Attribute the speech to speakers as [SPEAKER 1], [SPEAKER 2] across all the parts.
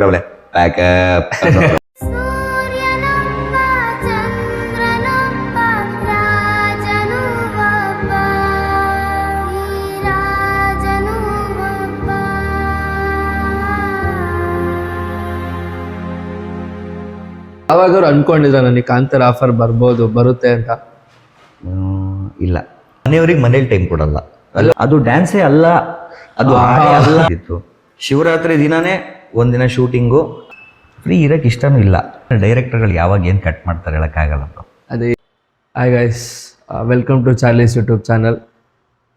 [SPEAKER 1] Backup.
[SPEAKER 2] ಸೂರ್ಯನೊಬ್ಬ ಚಂದ್ರನೊಬ್ಬ ರಾಜನು ಒಬ್ಬ ಈ ರಾಜನು ಒಬ್ಬ.
[SPEAKER 3] ಯಾವಾಗಾದ್ರು ಅನ್ಕೊಂಡಿದ್ರ ನನಗೆ ಕಾಂತಾರ ಆಫರ್ ಬರುತ್ತೆ ಅಂತ?
[SPEAKER 1] ಇಲ್ಲ, ಮನೆಯವ್ರಿಗೆ ಮನೇಲಿ ಟೈಮ್ ಕೊಡಲ್ಲ. ಅದು ಡ್ಯಾನ್ಸೇ ಅಲ್ಲ, ಅದು ಹಾಡೇ ಅಲ್ಲ ಇತ್ತು. ಶಿವರಾತ್ರಿ ದಿನಾನೇ ಒಂದಿನ ಶೂಟಿಂಗು. ಫ್ರೀ ಇರಕ್ಕೆ ಇಷ್ಟನೂ ಇಲ್ಲ. ಡೈರೆಕ್ಟರ್ಗಳು ಯಾವಾಗ ಏನು ಕಟ್ ಮಾಡ್ತಾರೆ ಹೇಳೋಕ್ಕಾಗಲ್ಲ.
[SPEAKER 3] ಅದೇ hi guys, welcome to Charlie's YouTube channel.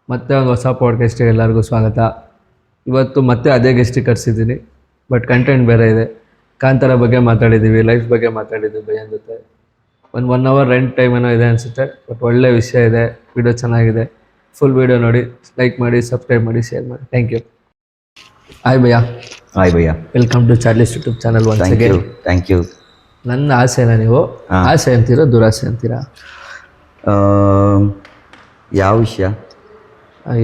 [SPEAKER 3] ಮತ್ತೆ ಒಂದು ಹೊಸ ಪಾಡ್ಕಾಸ್ಟಿಗೆ ಎಲ್ಲರಿಗೂ ಸ್ವಾಗತ. ಇವತ್ತು ಮತ್ತೆ ಅದೇ ಗೆಸ್ಟಿಗೆ ಕರ್ಸಿದ್ದೀನಿ, ಬಟ್ ಕಂಟೆಂಟ್ ಬೇರೆ ಇದೆ. ಕಾಂತಾರ ಬಗ್ಗೆ ಮಾತಾಡಿದ್ದೀವಿ, ಲೈಫ್ ಬಗ್ಗೆ ಮಾತಾಡಿದ್ದೀವಿ ಭಯನ್ ಜೊತೆ. ಒಂದು 1 hour ರೆಂಟ್ ಟೈಮ್ ಏನೋ ಇದೆ ಅನಿಸುತ್ತೆ, ಬಟ್ ಒಳ್ಳೆ ವಿಷಯ ಇದೆ. ವಿಡಿಯೋ ಚೆನ್ನಾಗಿದೆ, ಫುಲ್ ವಿಡಿಯೋ ನೋಡಿ, ಲೈಕ್ ಮಾಡಿ, ಸಬ್ಸ್ಕ್ರೈಬ್ ಮಾಡಿ, ಶೇರ್ ಮಾಡಿ. Thank you. ಹಾಯ್ ಭಯ್ಯ.
[SPEAKER 1] ಹಾಯ್ ಭಯ್ಯ,
[SPEAKER 3] welcome to Charlie's YouTube channel once again.
[SPEAKER 1] Thank you.
[SPEAKER 3] ನನ್ನ ಆಸೆನಾ ನೀವು ಆಸೆ ಅಂತೀರಾ ದುರಾಸೆ ಅಂತೀರಾ?
[SPEAKER 1] ಯಾವ ವಿಷಯ?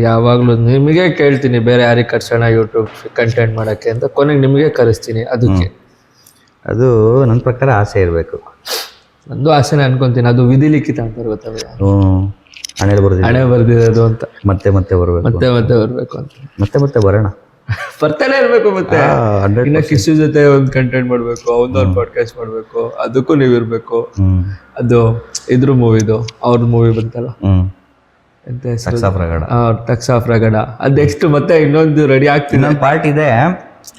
[SPEAKER 3] ಯಾವಾಗಲೂ ನಿಮಗೆ ಕೇಳ್ತೀನಿ, ಬೇರೆ ಯಾರಿಗೆ ಕರ್ಸೋಣ ಯೂಟ್ಯೂಬ್ ಕಂಟೆಂಟ್ ಮಾಡೋಕ್ಕೆ ಅಂತ, ಕೊನೆಗೆ ನಿಮಗೆ ಕರೆಸ್ತೀನಿ. ಅದಕ್ಕೆ
[SPEAKER 1] ಅದು ನನ್ನ ಪ್ರಕಾರ ಆಸೆ ಇರಬೇಕು.
[SPEAKER 3] ನಂದು ಆಸೆನೇ ಅನ್ಕೊಂತೀನಿ. ಅದು ವಿಧಿ ಲಿಖಿತ ಅಂತಾರೆ, ಗೊತ್ತಾಗ
[SPEAKER 1] ಹಣೆಯಲ್ಲಿ ಬರೋದಿಲ್ಲ,
[SPEAKER 3] ಹಣೆ ಬರ್ದಿರೋದು ಅಂತ.
[SPEAKER 1] ಮತ್ತೆ ಮತ್ತೆ ಬರಬೇಕು,
[SPEAKER 3] ಮತ್ತೆ ಮತ್ತೆ ಬರಬೇಕು ಅಂತ,
[SPEAKER 1] ಮತ್ತೆ ಮತ್ತೆ ಬರೋಣ,
[SPEAKER 3] ಬರ್ತಾನೆ ಇರಬೇಕು. ಮತ್ತೆ ಇನ್ನು ಕಿಸ್ಸು ಜೊತೆ ಒಂದು ಕಂಟೆಂಟ್ ಮಾಡಬೇಕು, ಒಂದು ಪಾಡ್ಕಾಸ್ಟ್ ಮಾಡಬೇಕು, ಅದಕ್ಕೂ ನೀವು ಇರಬೇಕು. ಅದು ಇದ್ರ ಮೂವಿದು ಅವ್ರದ್ದು ಮೂವಿ ಬಂತಲ್ಲ, ಎಂತ ಹೆಸರು? ಟಕ್ಸ್ ಆಫ್ ರಗಡ. ಅದು ನೆಕ್ಸ್ಟ್ ಮತ್ತೆ ಇನ್ನೊಂದು ರೆಡಿ ಆಗ್ತೀನಿ.
[SPEAKER 1] ಇನ್ನೊಂದು ಪಾರ್ಟ್ ಇದೆ,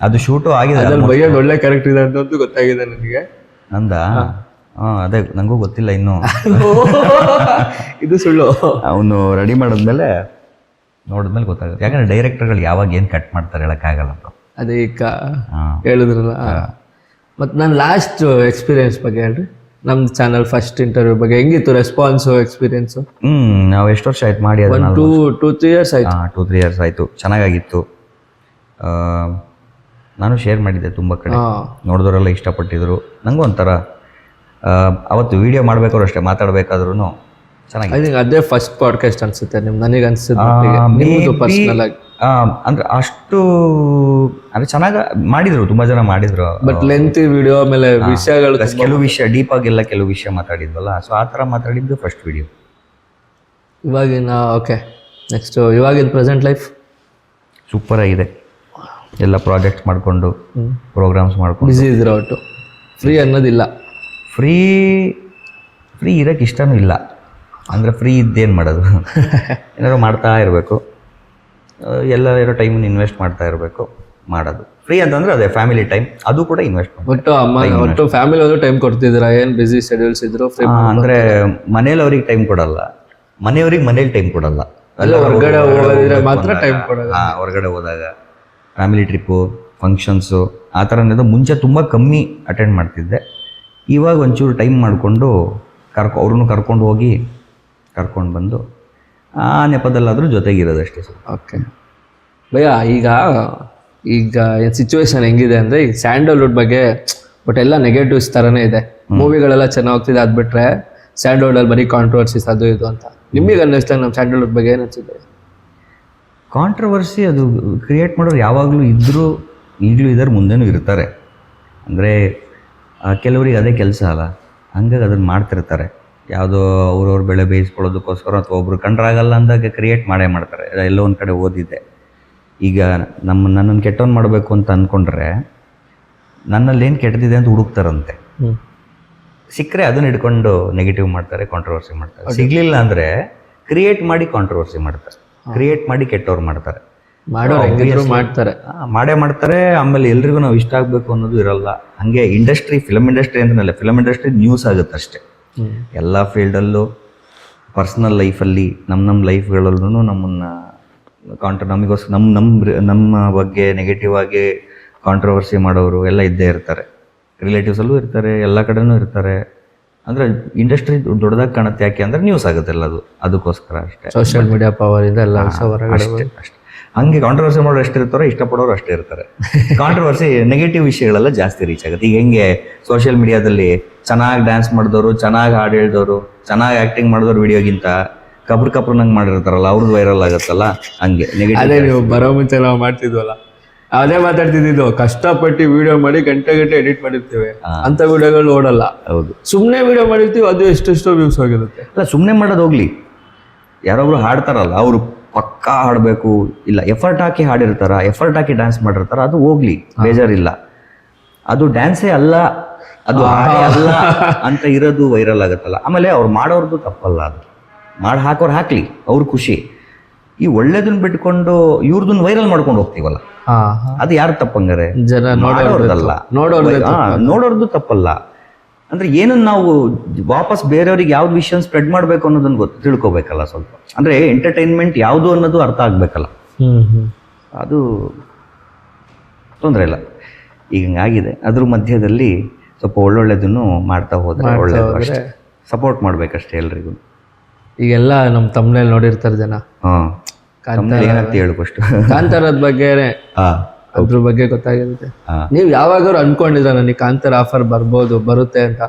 [SPEAKER 1] ಅದು ಶೂಟು ಆಗಿದೆ.
[SPEAKER 3] ಅದ್ರಲ್ಲಿ ಬೈಯೋದು ಒಳ್ಳೆ ಕ್ಯಾರೆಕ್ಟರ್ ಇದೆ ಅಂತ ಗೊತ್ತಾಗಿದೆ ನನಗೆ.
[SPEAKER 1] ನಂದ ಅದೇ ನನಗೂ ಗೊತ್ತಿಲ್ಲ ಇನ್ನು.
[SPEAKER 3] ಇದು ಸುಳ್ಳು.
[SPEAKER 1] ಅವನು ರೆಡಿ ಮಾಡಿದ್ಮೇಲೆ ನೋಡಿದ್ಮೇಲೆ ಗೊತ್ತಾಗುತ್ತೆ. ಯಾಕಂದ್ರೆ ಡೈರೆಕ್ಟರ್ಗಳು ಯಾವಾಗ ಏನು ಕಟ್ ಮಾಡ್ತಾರೆ ಹೇಳೋಕ್ಕಾಗಲ್ಲ.
[SPEAKER 3] ಅದೇ ಈಗ ಹೇಳಿದ್ರಲ್ಲ. ಮತ್ತು ನನ್ನ ಲಾಸ್ಟ್ ಎಕ್ಸ್ಪೀರಿಯನ್ಸ್ ಬಗ್ಗೆ ಹೇಳ್ರಿ. ನಮ್ಮ ಚಾನಲ್ ಫಸ್ಟ್ ಇಂಟರ್ವ್ಯೂ ಬಗ್ಗೆ ಹೆಂಗಿತ್ತು ರೆಸ್ಪಾನ್ಸು, ಎಕ್ಸ್ಪೀರಿಯನ್ಸು?
[SPEAKER 1] ನಾವು ಎಷ್ಟು ವರ್ಷ ಆಯ್ತು ಮಾಡಿ? ಅದು
[SPEAKER 3] 2-3 years ಆಯ್ತು.
[SPEAKER 1] 2-3 years ಆಯಿತು. ಚೆನ್ನಾಗಾಗಿತ್ತು. ನಾನು ಶೇರ್ ಮಾಡಿದ್ದೆ ತುಂಬ ಕಡೆ, ನೋಡಿದವರೆಲ್ಲ ಇಷ್ಟಪಟ್ಟಿದ್ರು. ನನಗೂ ಒಂಥರ ಅವತ್ತು ವಿಡಿಯೋ ಮಾಡ್ಬೇಕಾದ್ರು ಅಷ್ಟೇ, ಮಾತಾಡಬೇಕಾದ್ರೂ ಚೆನ್ನಾಗಿ.
[SPEAKER 3] ಐ ಥಿಂಕ್ ಅದೇ ಫಸ್ಟ್ ಪಾಡ್ಕಾಸ್ಟ್ ಅನ್ಸುತ್ತೆ ನನಗೆ ಅನ್ಸುತ್ತೆ ಪರ್ಸನಲ್ ಆಗಿ.
[SPEAKER 1] ಅಂದ್ರೆ ಅಷ್ಟು ಅಂದ್ರೆ ಚೆನ್ನಾಗಿ ಮಾಡಿದ್ರು, ತುಂಬಾ ಜನ ಮಾಡಿದ್ರು.
[SPEAKER 3] ಬಟ್ ಲೆಂತಿ ವಿಡಿಯೋ, ಆಮೇಲೆ ವಿಷಯಗಳು,
[SPEAKER 1] ಕೆಲವು ವಿಷಯ ಡೀಪ್ ಆಗಿಲ್ಲ, ಕೆಲವು ವಿಷಯ ಮಾತಾಡಿದ್ವಲ್ಲ. ಸೊ ಆ ಥರ ಮಾತಾಡಿದ್ದು ಫಸ್ಟ್ ವಿಡಿಯೋ.
[SPEAKER 3] ಇವಾಗಿನ ಓಕೆ, ನೆಕ್ಸ್ಟ್ ಇವಾಗಿನ ಪ್ರೆಸೆಂಟ್ ಲೈಫ್
[SPEAKER 1] ಸೂಪರ್ ಆಗಿದೆ. ಎಲ್ಲ ಪ್ರಾಜೆಕ್ಟ್ಸ್ ಮಾಡಿಕೊಂಡು, ಪ್ರೋಗ್ರಾಮ್ಸ್ ಮಾಡ್ಕೊಂಡು
[SPEAKER 3] ಬ್ಯುಸಿ ಇದ್ರೆ ಒಟ್ಟು ಫ್ರೀ ಅನ್ನೋದಿಲ್ಲ.
[SPEAKER 1] ಫ್ರೀ ಇರೋಕ್ಕೆ ಇಷ್ಟನೂ ಇಲ್ಲ. ಅಂದರೆ ಫ್ರೀ ಇದ್ದೇನು ಮಾಡೋದು? ಏನಾದ್ರು ಮಾಡ್ತಾ ಇರಬೇಕು, ಎಲ್ಲ ಇರೋ ಟೈಮನ್ನು ಇನ್ವೆಸ್ಟ್ ಮಾಡ್ತಾ ಇರಬೇಕು, ಮಾಡೋದು. ಫ್ರೀ ಅಂತಂದರೆ ಅದೇ ಫ್ಯಾಮಿಲಿ ಟೈಮ್, ಅದು ಕೂಡ ಇನ್ವೆಸ್ಟ್
[SPEAKER 3] ಒಟ್ಟು ಒಟ್ಟು ಫ್ಯಾಮಿಲಿ ಅವರು ಟೈಮ್ ಕೊಡ್ತಿದ್ದೀರಾ? ಏನು ಬಿಸಿ ಶೆಡ್ಯೂಲ್ಸ್ ಇದ್ರು ಫ್ರೀ?
[SPEAKER 1] ಅಂದರೆ ಮನೇಲಿ ಅವ್ರಿಗೆ ಟೈಮ್ ಕೊಡಲ್ಲ, ಮನೆಯವ್ರಿಗೆ ಮನೇಲಿ ಟೈಮ್ ಕೊಡಲ್ಲ.
[SPEAKER 3] ಹೊರಗಡೆ ಹೋಗೋದಿದ್ರೆ ಮಾತ್ರ ಟೈಮ್ ಕೊಡಲ್ಲ.
[SPEAKER 1] ಹೊರಗಡೆ ಹೋದಾಗ ಫ್ಯಾಮಿಲಿ ಟ್ರಿಪ್ಪು, ಫಂಕ್ಷನ್ಸು ಆ ಥರ ಮುಂಚೆ ತುಂಬ ಕಮ್ಮಿ ಅಟೆಂಡ್ ಮಾಡ್ತಿದ್ದೆ. ಇವಾಗ ಒಂಚೂರು ಟೈಮ್ ಮಾಡಿಕೊಂಡು ಅವ್ರನ್ನೂ ಕರ್ಕೊಂಡು ಹೋಗಿ ಕರ್ಕೊಂಡು ಬಂದು ಆ ನೆಪದಲ್ಲಾದರೂ ಜೊತೆಗಿರೋದಷ್ಟೇ ಸರ್.
[SPEAKER 3] ಓಕೆ ಭಯ್ಯ, ಈಗ ಸಿಚುವೇಶನ್ ಹೆಂಗಿದೆ ಅಂದರೆ, ಈಗ ಸ್ಯಾಂಡಲ್ವುಡ್ ಬಗ್ಗೆ ಬಟ್ ಎಲ್ಲ ನೆಗೆಟಿವ್ಸ್ ಥರನೇ ಇದೆ. ಮೂವಿಗಳೆಲ್ಲ ಚೆನ್ನಾಗಿ ಹೋಗ್ತಿದೆ, ಅದು ಬಿಟ್ಟರೆ ಸ್ಯಾಂಡಲ್ವುಡಲ್ಲಿ ಬರೀ ಕಾಂಟ್ರವರ್ಸೀಸ್ ಅದು ಇದು ಅಂತ. ನಿಮಗೆ ಅನ್ನಿಸ್ತಾ ನಮ್ಮ ಸ್ಯಾಂಡಲ್ವುಡ್ ಬಗ್ಗೆ ಏನು ಅನಿಸಿದೆ?
[SPEAKER 1] ಕಾಂಟ್ರವರ್ಸಿ ಅದು ಕ್ರಿಯೇಟ್ ಮಾಡೋರು ಯಾವಾಗಲೂ ಇದ್ದರೂ, ಈಗಲೂ ಇದ್ದಾರೆ, ಮುಂದೆನೂ ಇರ್ತಾರೆ. ಅಂದರೆ ಕೆಲವರಿಗೆ ಅದೇ ಕೆಲಸ ಅಲ್ಲ, ಹಂಗಾಗಿ ಅದನ್ನು ಮಾಡ್ತಿರ್ತಾರೆ. ಯಾವುದೋ ಅವ್ರವ್ರ ಬೆಳೆ ಬೇಯಿಸ್ಕೊಳ್ಳೋದಕ್ಕೋಸ್ಕರ, ಅಥವಾ ಒಬ್ರು ಕಂಡ್ರಾಗಲ್ಲ ಅಂದಾಗ ಕ್ರಿಯೇಟ್ ಮಾಡ್ತಾರೆ. ಎಲ್ಲೋ ಒಂದು ಕಡೆ ಓದಿದ್ದೆ. ಈಗ ನನ್ನನ್ನು ಕೆಟ್ಟವನು ಮಾಡಬೇಕು ಅಂತ ಅಂದ್ಕೊಂಡ್ರೆ ನನ್ನಲ್ಲಿ ಏನು ಕೆಟ್ಟದಿದೆ ಅಂತ ಹುಡುಕ್ತಾರಂತೆ. ಸಿಕ್ಕರೆ ಅದನ್ನು ಹಿಡ್ಕೊಂಡು ನೆಗೆಟಿವ್ ಮಾಡ್ತಾರೆ, ಕಾಂಟ್ರವರ್ಸಿ ಮಾಡ್ತಾರೆ. ಸಿಗಲಿಲ್ಲ ಅಂದರೆ ಕ್ರಿಯೇಟ್ ಮಾಡಿ ಕಾಂಟ್ರವರ್ಸಿ ಮಾಡ್ತಾರೆ, ಕ್ರಿಯೇಟ್ ಮಾಡಿ ಕೆಟ್ಟವ್ರು ಮಾಡ್ತಾರೆ. ಮಾಡೇ ಮಾಡ್ತಾರೆ. ಆಮೇಲೆ ಎಲ್ರಿಗೂ ನಾವು ಇಷ್ಟ ಆಗಬೇಕು ಅನ್ನೋದು ಇರಲ್ಲ. ಹಾಗೆ ಇಂಡಸ್ಟ್ರಿ, ಫಿಲಮ್ ಇಂಡಸ್ಟ್ರಿ ಅಂತನಲ್ಲ, ಫಿಲಮ್ ಇಂಡಸ್ಟ್ರಿ ನ್ಯೂಸ್ ಆಗುತ್ತೆ ಅಷ್ಟೇ. ಎಲ್ಲ ಫೀಲ್ಡಲ್ಲೂ, ಪರ್ಸ್ನಲ್ ಲೈಫಲ್ಲಿ, ನಮ್ಮ ಲೈಫ್ಗಳಲ್ಲೂ ನಮ್ಮನ್ನು ನಮಗೋಸ್ಕರ ನಮ್ಮ ಬಗ್ಗೆ ನೆಗೆಟಿವ್ ಆಗಿ ಕಾಂಟ್ರವರ್ಸಿ ಮಾಡೋರು ಎಲ್ಲ ಇದ್ದೇ ಇರ್ತಾರೆ. ರಿಲೇಟಿವ್ಸಲ್ಲೂ ಇರ್ತಾರೆ, ಎಲ್ಲ ಕಡೆನೂ ಇರ್ತಾರೆ. ಅಂದರೆ ಇಂಡಸ್ಟ್ರಿ ದೊಡ್ಡದಾಗಿ ಕಾಣುತ್ತೆ. ಯಾಕೆ ಅಂದರೆ ನ್ಯೂಸ್ ಆಗುತ್ತೆ ಎಲ್ಲ, ಅದಕ್ಕೋಸ್ಕರ ಅಷ್ಟೇ.
[SPEAKER 3] ಸೋಷಿಯಲ್ ಮೀಡಿಯಾ ಪವರ್ ಇದೆ ಎಲ್ಲ
[SPEAKER 1] ಅಷ್ಟೇ. ಹಂಗೆ ಕಾಂಟ್ರವರ್ಸಿ ಮಾಡೋರು ಅಷ್ಟೇ ಇರ್ತಾರೋ, ಇಷ್ಟಪಡೋರು ಅಷ್ಟೇ ಇರ್ತಾರೆ. ಕಾಂಟ್ರವರ್ಸಿ ನೆಗೆಟಿವ್ ವಿಷಯಗಳೆಲ್ಲ ಜಾಸ್ತಿ ರೀಚ್ ಆಗುತ್ತೆ. ಈಗ ಹೆಂಗೆ ಸೋಷಿಯಲ್ ಮೀಡಿಯಾದಲ್ಲಿ ಚೆನ್ನಾಗಿ ಡ್ಯಾನ್ಸ್ ಮಾಡಿದವರು, ಚೆನ್ನಾಗಿ ಹಾಡು ಹೇಳಿದವರು, ಚೆನ್ನಾಗಿ ಆ್ಯಕ್ಟಿಂಗ್ ಮಾಡಿದವ್ರು ವಿಡಿಯೋಗಿಂತ ಕಬ್ರು ನಂಗೆ ಮಾಡಿರ್ತಾರಲ್ಲ, ಅವ್ರದ್ದು ವೈರಲ್ ಆಗುತ್ತಲ್ಲ. ಹಂಗೆ ನೆಗೆಟಿವ್.
[SPEAKER 3] ನೀವು ಬರೋ ಮುಂಚೆ ನಾವು ಮಾಡ್ತಿದ್ವಲ್ಲ, ಅದೇ ಮಾತಾಡ್ತಿದ್ದು, ಕಷ್ಟಪಟ್ಟು ವಿಡಿಯೋ ಮಾಡಿ ಗಂಟೆ ಎಡಿಟ್ ಮಾಡಿರ್ತೀವಿ,
[SPEAKER 1] ಹಾ.
[SPEAKER 3] ಅಂತ ವಿಡಿಯೋಗಳು ಓಡಲ್ಲ.
[SPEAKER 1] ಹೌದು.
[SPEAKER 3] ಸುಮ್ಮನೆ ವಿಡಿಯೋ ಮಾಡಿರ್ತೀವಿ, ಅದು ಎಷ್ಟೆಷ್ಟೋ ವ್ಯೂಸ್ ಹೋಗಿರುತ್ತೆ.
[SPEAKER 1] ಅಲ್ಲ, ಸುಮ್ಮನೆ ಮಾಡೋದು ಹೋಗ್ಲಿ, ಯಾರೊಬ್ರು ಹಾಡ್ತಾರಲ್ಲ ಅವರು ಪಕ್ಕಾ ಹಾಡಬೇಕು, ಇಲ್ಲ ಎಫರ್ಟ್ ಹಾಕಿ ಹಾಡಿರ್ತಾರ, ಎಫರ್ಟ್ ಹಾಕಿ ಡ್ಯಾನ್ಸ್ ಮಾಡಿರ್ತಾರ, ಅದು ಹೋಗ್ಲಿ, ಬೇಜಾರಿಲ್ಲ. ಅದು ಡ್ಯಾನ್ಸೇ ಅಲ್ಲ, ಅದು ಹಾಡೇ ಅಲ್ಲ ಅಂತ ಇರೋದು ವೈರಲ್ ಆಗುತ್ತಲ್ಲ. ಆಮೇಲೆ ಅವ್ರು ಮಾಡೋರ್ದು ತಪ್ಪಲ್ಲ, ಅದು ಮಾಡಿ ಹಾಕೋರು ಹಾಕ್ಲಿ, ಅವ್ರ ಖುಷಿ. ಈ ಒಳ್ಳೇದನ್ನ ಬಿಟ್ಕೊಂಡು ಇವ್ರದನ್ನ ವೈರಲ್ ಮಾಡ್ಕೊಂಡು ಹೋಗ್ತೀವಲ್ಲ, ಅದು ಯಾರು ತಪ್ಪಂಗಾರೆ?
[SPEAKER 3] ಜನ
[SPEAKER 1] ಮಾಡೋರ್ದಲ್ಲ, ನೋಡೋರ್ದು ತಪ್ಪಲ್ಲ. ಅಂದ್ರೆ ಏನನ್ನ ನಾವು ವಾಪಸ್ ಬೇರೆಯವ್ರಿಗೆ ಯಾವ್ದು ವಿಷಯ ಸ್ಪ್ರೆಡ್ ಮಾಡ್ಬೇಕು ಅನ್ನೋದನ್ನ ತಿಳ್ಕೊಬೇಕಲ್ಲ ಸ್ವಲ್ಪ. ಅಂದ್ರೆ ಎಂಟರ್ಟೈನ್ಮೆಂಟ್ ಯಾವುದು ಅನ್ನೋದು ಅರ್ಥ ಆಗ್ಬೇಕಲ್ಲ, ಅದು ತೊಂದರೆ ಇಲ್ಲ. ಈಗ ಹಿಂಗಾಗಿದೆ, ಅದ್ರ ಮಧ್ಯದಲ್ಲಿ ಸ್ವಲ್ಪ ಒಳ್ಳೊಳ್ಳೆದನ್ನು ಮಾಡ್ತಾ ಹೋದ್ರೆ ಒಳ್ಳೇದು ಅಷ್ಟೇ. ಸಪೋರ್ಟ್ ಮಾಡ್ಬೇಕಷ್ಟೇ ಎಲ್ರಿಗೂ.
[SPEAKER 3] ಈಗೆಲ್ಲ ನಮ್ಮ ತಮ್ಮನೇಲಿ ನೋಡಿರ್ತಾರೆ ಜನ.
[SPEAKER 1] ಏನಂತ ಹೇಳು ಫಸ್ಟ್
[SPEAKER 3] ಕಾಂತಾರದ ಬಗ್ಗೆ, ಅದ್ರ ಬಗ್ಗೆ ಗೊತ್ತಾಗಿರುತ್ತೆ. ನೀವು ಯಾವಾಗಾದ್ರು ಅನ್ಕೊಂಡಿದ್ರ ನನಗೆ ಕಾಂತಾರ ಆಫರ್ ಬರುತ್ತೆ ಅಂತ?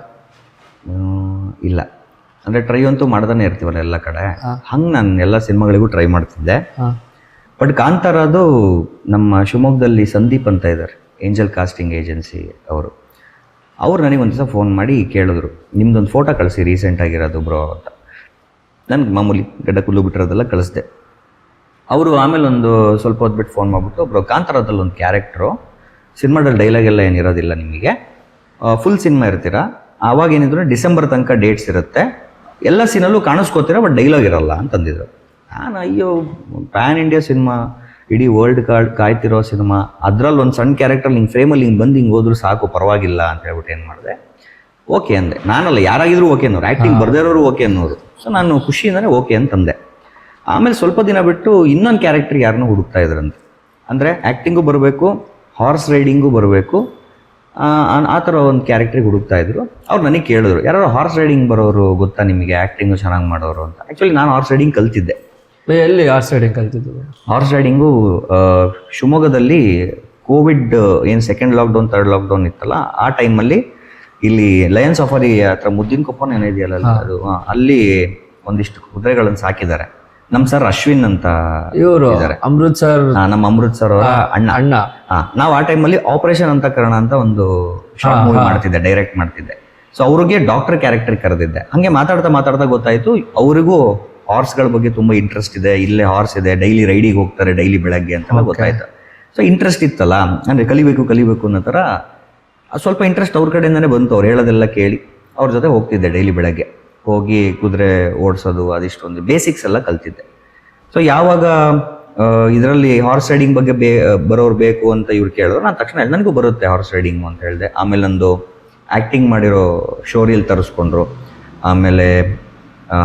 [SPEAKER 1] ಇಲ್ಲ, ಅಂದ್ರೆ ಟ್ರೈ ಅಂತೂ ಮಾಡ್ತಾನೆ ಇರ್ತೀವಲ್ಲ ಎಲ್ಲ ಕಡೆ, ಹಂಗೆ ನಾನು ಎಲ್ಲ ಸಿನಿಮಾಗಳಿಗೂ ಟ್ರೈ ಮಾಡ್ತಿದ್ದೆ. ಬಟ್ ಕಾಂತಾರದು ನಮ್ಮ ಶಿವಮೊಗ್ಗದಲ್ಲಿ ಸಂದೀಪ್ ಅಂತ ಇದ್ದಾರೆ, ಏಂಜಲ್ ಕಾಸ್ಟಿಂಗ್ ಏಜೆನ್ಸಿ ಅವರು ನನಗೆ ಒಂದು ದಿವಸ ಫೋನ್ ಮಾಡಿ ಕೇಳಿದ್ರು, ನಿಮ್ದೊಂದು ಫೋಟೋ ಕಳಿಸಿ ರೀಸೆಂಟ್ ಆಗಿರೋದು ಬ್ರೋ ಅಂತ. ನನಗೆ ಮಾಮೂಲಿ ಗಡ್ಡ ಕುಲ್ಲು ಬಿಟ್ಟಿರೋದೆಲ್ಲ ಕಳಿಸ್ದೆ. ಅವರು ಆಮೇಲೆ ಒಂದು ಸ್ವಲ್ಪ ಹೊತ್ತು ಬಿಟ್ಟು ಫೋನ್ ಮಾಡಿಬಿಟ್ಟು, ಬ್ರೋ ಕಾಂತಾರದಲ್ಲಿ ಒಂದು ಕ್ಯಾರೆಕ್ಟ್ರು, ಸಿನಿಮಾದಲ್ಲಿ ಡೈಲಾಗ್ ಎಲ್ಲ ಏನಿರೋದಿಲ್ಲ ನಿಮಗೆ, ಫುಲ್ ಸಿನಿಮಾ ಇರ್ತೀರಾ, ಆವಾಗ ಏನಿದ್ರು ಡಿಸೆಂಬರ್ ತನಕ ಡೇಟ್ಸ್ ಇರುತ್ತೆ, ಎಲ್ಲ ಸೀನಲ್ಲೂ ಕಾಣಿಸ್ಕೋತೀರಾ, ಬಟ್ ಡೈಲಾಗ್ ಇರಲ್ಲ ಅಂತಂದಿದ್ರು. ನಾನು ಅಯ್ಯೋ, ಪ್ಯಾನ್ ಇಂಡಿಯಾ ಸಿನಿಮಾ, ಇಡೀ ವರ್ಲ್ಡ್ ಕಾಯ್ತಿರೋ ಸಿನಿಮಾ, ಅದರಲ್ಲಿ ಒಂದು ಸಣ್ಣ ಕ್ಯಾರೆಕ್ಟರ್ ಹಿಂಗೆ ಫ್ರೇಮಲ್ಲಿ ಹಿಂಗೆ ಬಂದು ಹಿಂಗೆ ಹೋದ್ರು ಸಾಕು, ಪರವಾಗಿಲ್ಲ ಅಂತ ಹೇಳ್ಬಿಟ್ಟು ಏನು ಮಾಡಿದೆ, ಓಕೆ ಅಂದೆ. ನಾನಲ್ಲ, ಯಾರಾಗಿದ್ರು ಓಕೆ ಅನ್ನೋರು, ಆ್ಯಕ್ಟಿಂಗ್ ಬರ್ದಿರೋರು ಓಕೆ ಅನ್ನೋರು. ಸೊ ನಾನು ಖುಷಿಯಿಂದಲೇ ಓಕೆ ಅಂತಂದೆ. ಆಮೇಲೆ ಸ್ವಲ್ಪ ದಿನ ಬಿಟ್ಟು ಇನ್ನೊಂದು ಕ್ಯಾರೆಕ್ಟರ್ ಯಾರನ್ನೂ ಹುಡುಕ್ತಾ ಇದ್ರಂತೆ. ಅಂದರೆ ಆ್ಯಕ್ಟಿಂಗು ಬರಬೇಕು, ಹಾರ್ಸ್ ರೈಡಿಂಗು ಬರಬೇಕು, ಆ ಥರ ಒಂದು ಕ್ಯಾರೆಕ್ಟ್ರಿಗೆ ಹುಡುಕ್ತಾ ಇದ್ರು. ಅವ್ರು ನನಗೆ ಕೇಳಿದ್ರು, ಯಾರು ಹಾರ್ಸ್ ರೈಡಿಂಗ್ ಬರೋರು ಗೊತ್ತಾ ನಿಮಗೆ, ಆ್ಯಕ್ಟಿಂಗು ಚೆನ್ನಾಗಿ ಮಾಡೋರು ಅಂತ. ಆ್ಯಕ್ಚುಲಿ ನಾನು ಹಾರ್ಸ್ ರೈಡಿಂಗ್ ಕಲ್ತಿದ್ದೆ.
[SPEAKER 3] ಎಲ್ಲಿ ಹಾರ್ಸ್ ರೈಡಿಂಗ್ ಕಲ್ತಿದ್ದು?
[SPEAKER 1] ಹಾರ್ಸ್ ರೈಡಿಂಗು ಶಿವಮೊಗ್ಗದಲ್ಲಿ ಕೋವಿಡ್ ಏನು ಸೆಕೆಂಡ್ ಲಾಕ್ಡೌನ್ ಥರ್ಡ್ ಲಾಕ್ಡೌನ್ ಇತ್ತಲ್ಲ, ಆ ಟೈಮಲ್ಲಿ ಇಲ್ಲಿ ಲಯನ್ ಸಫಾರಿ ಹತ್ರ ಮುದ್ದಿನ ಕೊಪ್ಪನ ಏನಿದೆಯಲ್ಲ ಅದು, ಅಲ್ಲಿ ಒಂದಿಷ್ಟು ಕುದುರೆಗಳನ್ನು ಸಾಕಿದ್ದಾರೆ. ನಮ್ಮ ಸರ್ ಅಶ್ವಿನ್ ಅಂತ
[SPEAKER 3] ಇವರು ಅಮೃತ್ ಸರ್,
[SPEAKER 1] ನಮ್ಮ ಅಮೃತ್ ಸರ್ ಅವರ ಅಣ್ಣ. ನಾವು ಆ ಟೈಮಲ್ಲಿ ಆಪರೇಷನ್ ಅಂತಕರಣ ಅಂತ ಒಂದು ಶಾರ್ಟ್ ಮೂವಿ ಮಾಡ್ತಿದ್ದೆ, ಡೈರೆಕ್ಟ್ ಮಾಡ್ತಿದ್ದೆ. ಸೊ ಅವ್ರಿಗೆ ಡಾಕ್ಟರ್ ಕ್ಯಾರೆಕ್ಟರ್ ಕರೆದಿದ್ದೆ. ಹಂಗೆ ಮಾತಾಡ್ತಾ ಗೊತ್ತಾಯ್ತು ಅವ್ರಿಗೂ ಹಾರ್ಸ್ಗಳ ಬಗ್ಗೆ ತುಂಬಾ ಇಂಟ್ರೆಸ್ಟ್ ಇದೆ, ಇಲ್ಲೇ ಹಾರ್ಸ್ ಇದೆ, ಡೈಲಿ ರೈಡಿಗೆ ಹೋಗ್ತಾರೆ, ಡೈಲಿ ಬೆಳಗ್ಗೆ ಅಂತೆಲ್ಲ ಗೊತ್ತಾಯ್ತು. ಸೊ ಇಂಟ್ರೆಸ್ಟ್ ಇತ್ತಲ್ಲ, ಅಂದ್ರೆ ಕಲಿಬೇಕು ಅನ್ನೋ ಥರ ಸ್ವಲ್ಪ ಇಂಟ್ರೆಸ್ಟ್ ಅವ್ರ ಕಡೆಯಿಂದನೇ ಬಂತು. ಅವ್ರು ಹೇಳೋದೆಲ್ಲ ಕೇಳಿ ಅವ್ರ ಜೊತೆ ಹೋಗ್ತಿದ್ದೆ, ಡೈಲಿ ಬೆಳಗ್ಗೆ ಹೋಗಿ ಕುದುರೆ ಓಡಿಸೋದು, ಅದಿಷ್ಟೊಂದು ಬೇಸಿಕ್ಸ್ ಎಲ್ಲ ಕಲ್ತಿದ್ದೆ. ಸೊ ಯಾವಾಗ ಇದರಲ್ಲಿ ಹಾರ್ಸ್ ರೈಡಿಂಗ್ ಬಗ್ಗೆ ಬರೋರು ಬೇಕು ಅಂತ ಇವ್ರು ಕೇಳಿದ್ರು, ನಾನು ತಕ್ಷಣ ನನಗೂ ಬರುತ್ತೆ ಹಾರ್ಸ್ ರೈಡಿಂಗು ಅಂತ ಹೇಳಿದೆ. ಆಮೇಲೆ ನಂದು ಆ್ಯಕ್ಟಿಂಗ್ ಮಾಡಿರೋ ಶೋರಿಯಲ್ಲಿ ತರಿಸ್ಕೊಂಡ್ರು. ಆಮೇಲೆ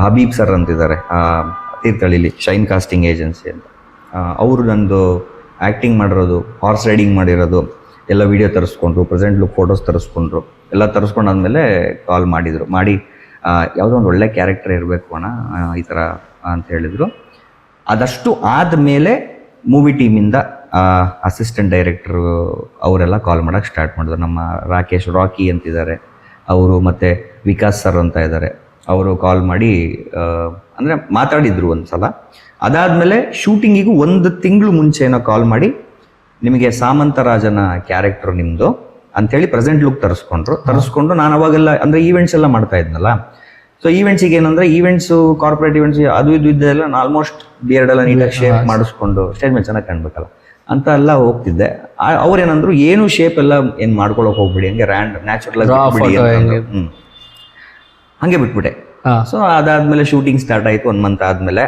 [SPEAKER 1] ಹಬೀಬ್ ಸರ್ ಅಂತಿದ್ದಾರೆ ತೀರ್ಥಹಳ್ಳಿಲಿ, ಶೈನ್ ಕಾಸ್ಟಿಂಗ್ ಏಜೆನ್ಸಿ ಅಂತ, ಅವರು ನಂದು ಆ್ಯಕ್ಟಿಂಗ್ ಮಾಡಿರೋದು, ಹಾರ್ಸ್ ರೈಡಿಂಗ್ ಮಾಡಿರೋದು ಎಲ್ಲ ವೀಡಿಯೋ ತರಿಸ್ಕೊಂಡ್ರು, ಪ್ರೆಸೆಂಟ್ ಲುಕ್ ಫೋಟೋಸ್ ತರಿಸ್ಕೊಂಡ್ರು. ಎಲ್ಲ ತರಿಸ್ಕೊಂಡಾದ್ಮೇಲೆ ಕಾಲ್ ಮಾಡಿ ಯಾವುದೋ ಒಂದು ಒಳ್ಳೆ ಕ್ಯಾರೆಕ್ಟರ್ ಇರಬೇಕು ಅಣ್ಣ ಈ ಥರ ಅಂತ ಹೇಳಿದರು. ಅದಷ್ಟು ಆದಮೇಲೆ ಮೂವಿ ಟೀಮಿಂದ ಅಸಿಸ್ಟೆಂಟ್ ಡೈರೆಕ್ಟ್ರು ಅವರೆಲ್ಲ ಕಾಲ್ ಮಾಡೋಕ್ಕೆ ಸ್ಟಾರ್ಟ್ ಮಾಡಿದ್ರು. ನಮ್ಮ ರಾಕಿ ಅಂತಿದ್ದಾರೆ ಅವರು, ಮತ್ತು ವಿಕಾಸ್ ಸರ್ ಅಂತ ಇದ್ದಾರೆ, ಅವರು ಕಾಲ್ ಮಾಡಿ ಅಂದರೆ ಮಾತಾಡಿದ್ರು ಒಂದು ಸಲ. ಅದಾದಮೇಲೆ ಶೂಟಿಂಗಿಗೂ 1 ತಿಂಗಳು ಮುಂಚೆನೋ ಕಾಲ್ ಮಾಡಿ, ನಿಮಗೆ ಸಾಮಂತರಾಜನ ಕ್ಯಾರೆಕ್ಟರ್ ನಿಮ್ಮದು ಅಂಥೇಳಿ ಪ್ರೆಸೆಂಟ್ ಲುಕ್ ತರಿಸ್ಕೊಂಡು ನಾನು ಅವಾಗೆಲ್ಲ ಅಂದರೆ ಈವೆಂಟ್ಸ್ ಎಲ್ಲ ಮಾಡ್ತಾ ಇದ್ನಲ್ಲ. ಸೊ ಈವೆಂಟ್ಸಿಗೆ ಏನಂದರೆ ಈವೆಂಟ್ಸು, ಕಾರ್ಪೊರೇಟ್ ಈವೆಂಟ್ಸ್ ಅದು ಇದು ಇದ್ದೆಲ್ಲ ನಾನು ಆಲ್ಮೋಸ್ಟ್ ಬಿಯರ್ಡೆಲ್ಲ ನೀಟಾಗಿ ಶೇಪ್ ಮಾಡಿಸ್ಕೊಂಡು ಸ್ಟೇಜ್ ಮೇಲೆ ಚೆನ್ನಾಗಿ ಕಾಣಬೇಕಲ್ಲ ಅಂತ ಎಲ್ಲ ಹೋಗ್ತಿದ್ದೆ. ಅವ್ರೇನಂದ್ರು ಏನು ಶೇಪ್ ಎಲ್ಲ ಏನು ಮಾಡ್ಕೊಳಕ್ಕೆ ಹೋಗ್ಬಿಡಿ, ಹಂಗೆ ನ್ಯಾಚುರಲ್ ಆಗಿ ಹಂಗೆ ಬಿಟ್ಬಿಟ್ಟೆ. ಸೊ ಅದಾದ್ಮೇಲೆ ಶೂಟಿಂಗ್ ಸ್ಟಾರ್ಟ್ ಆಯಿತು. 1 ಮಂತ್ ಆದಮೇಲೆ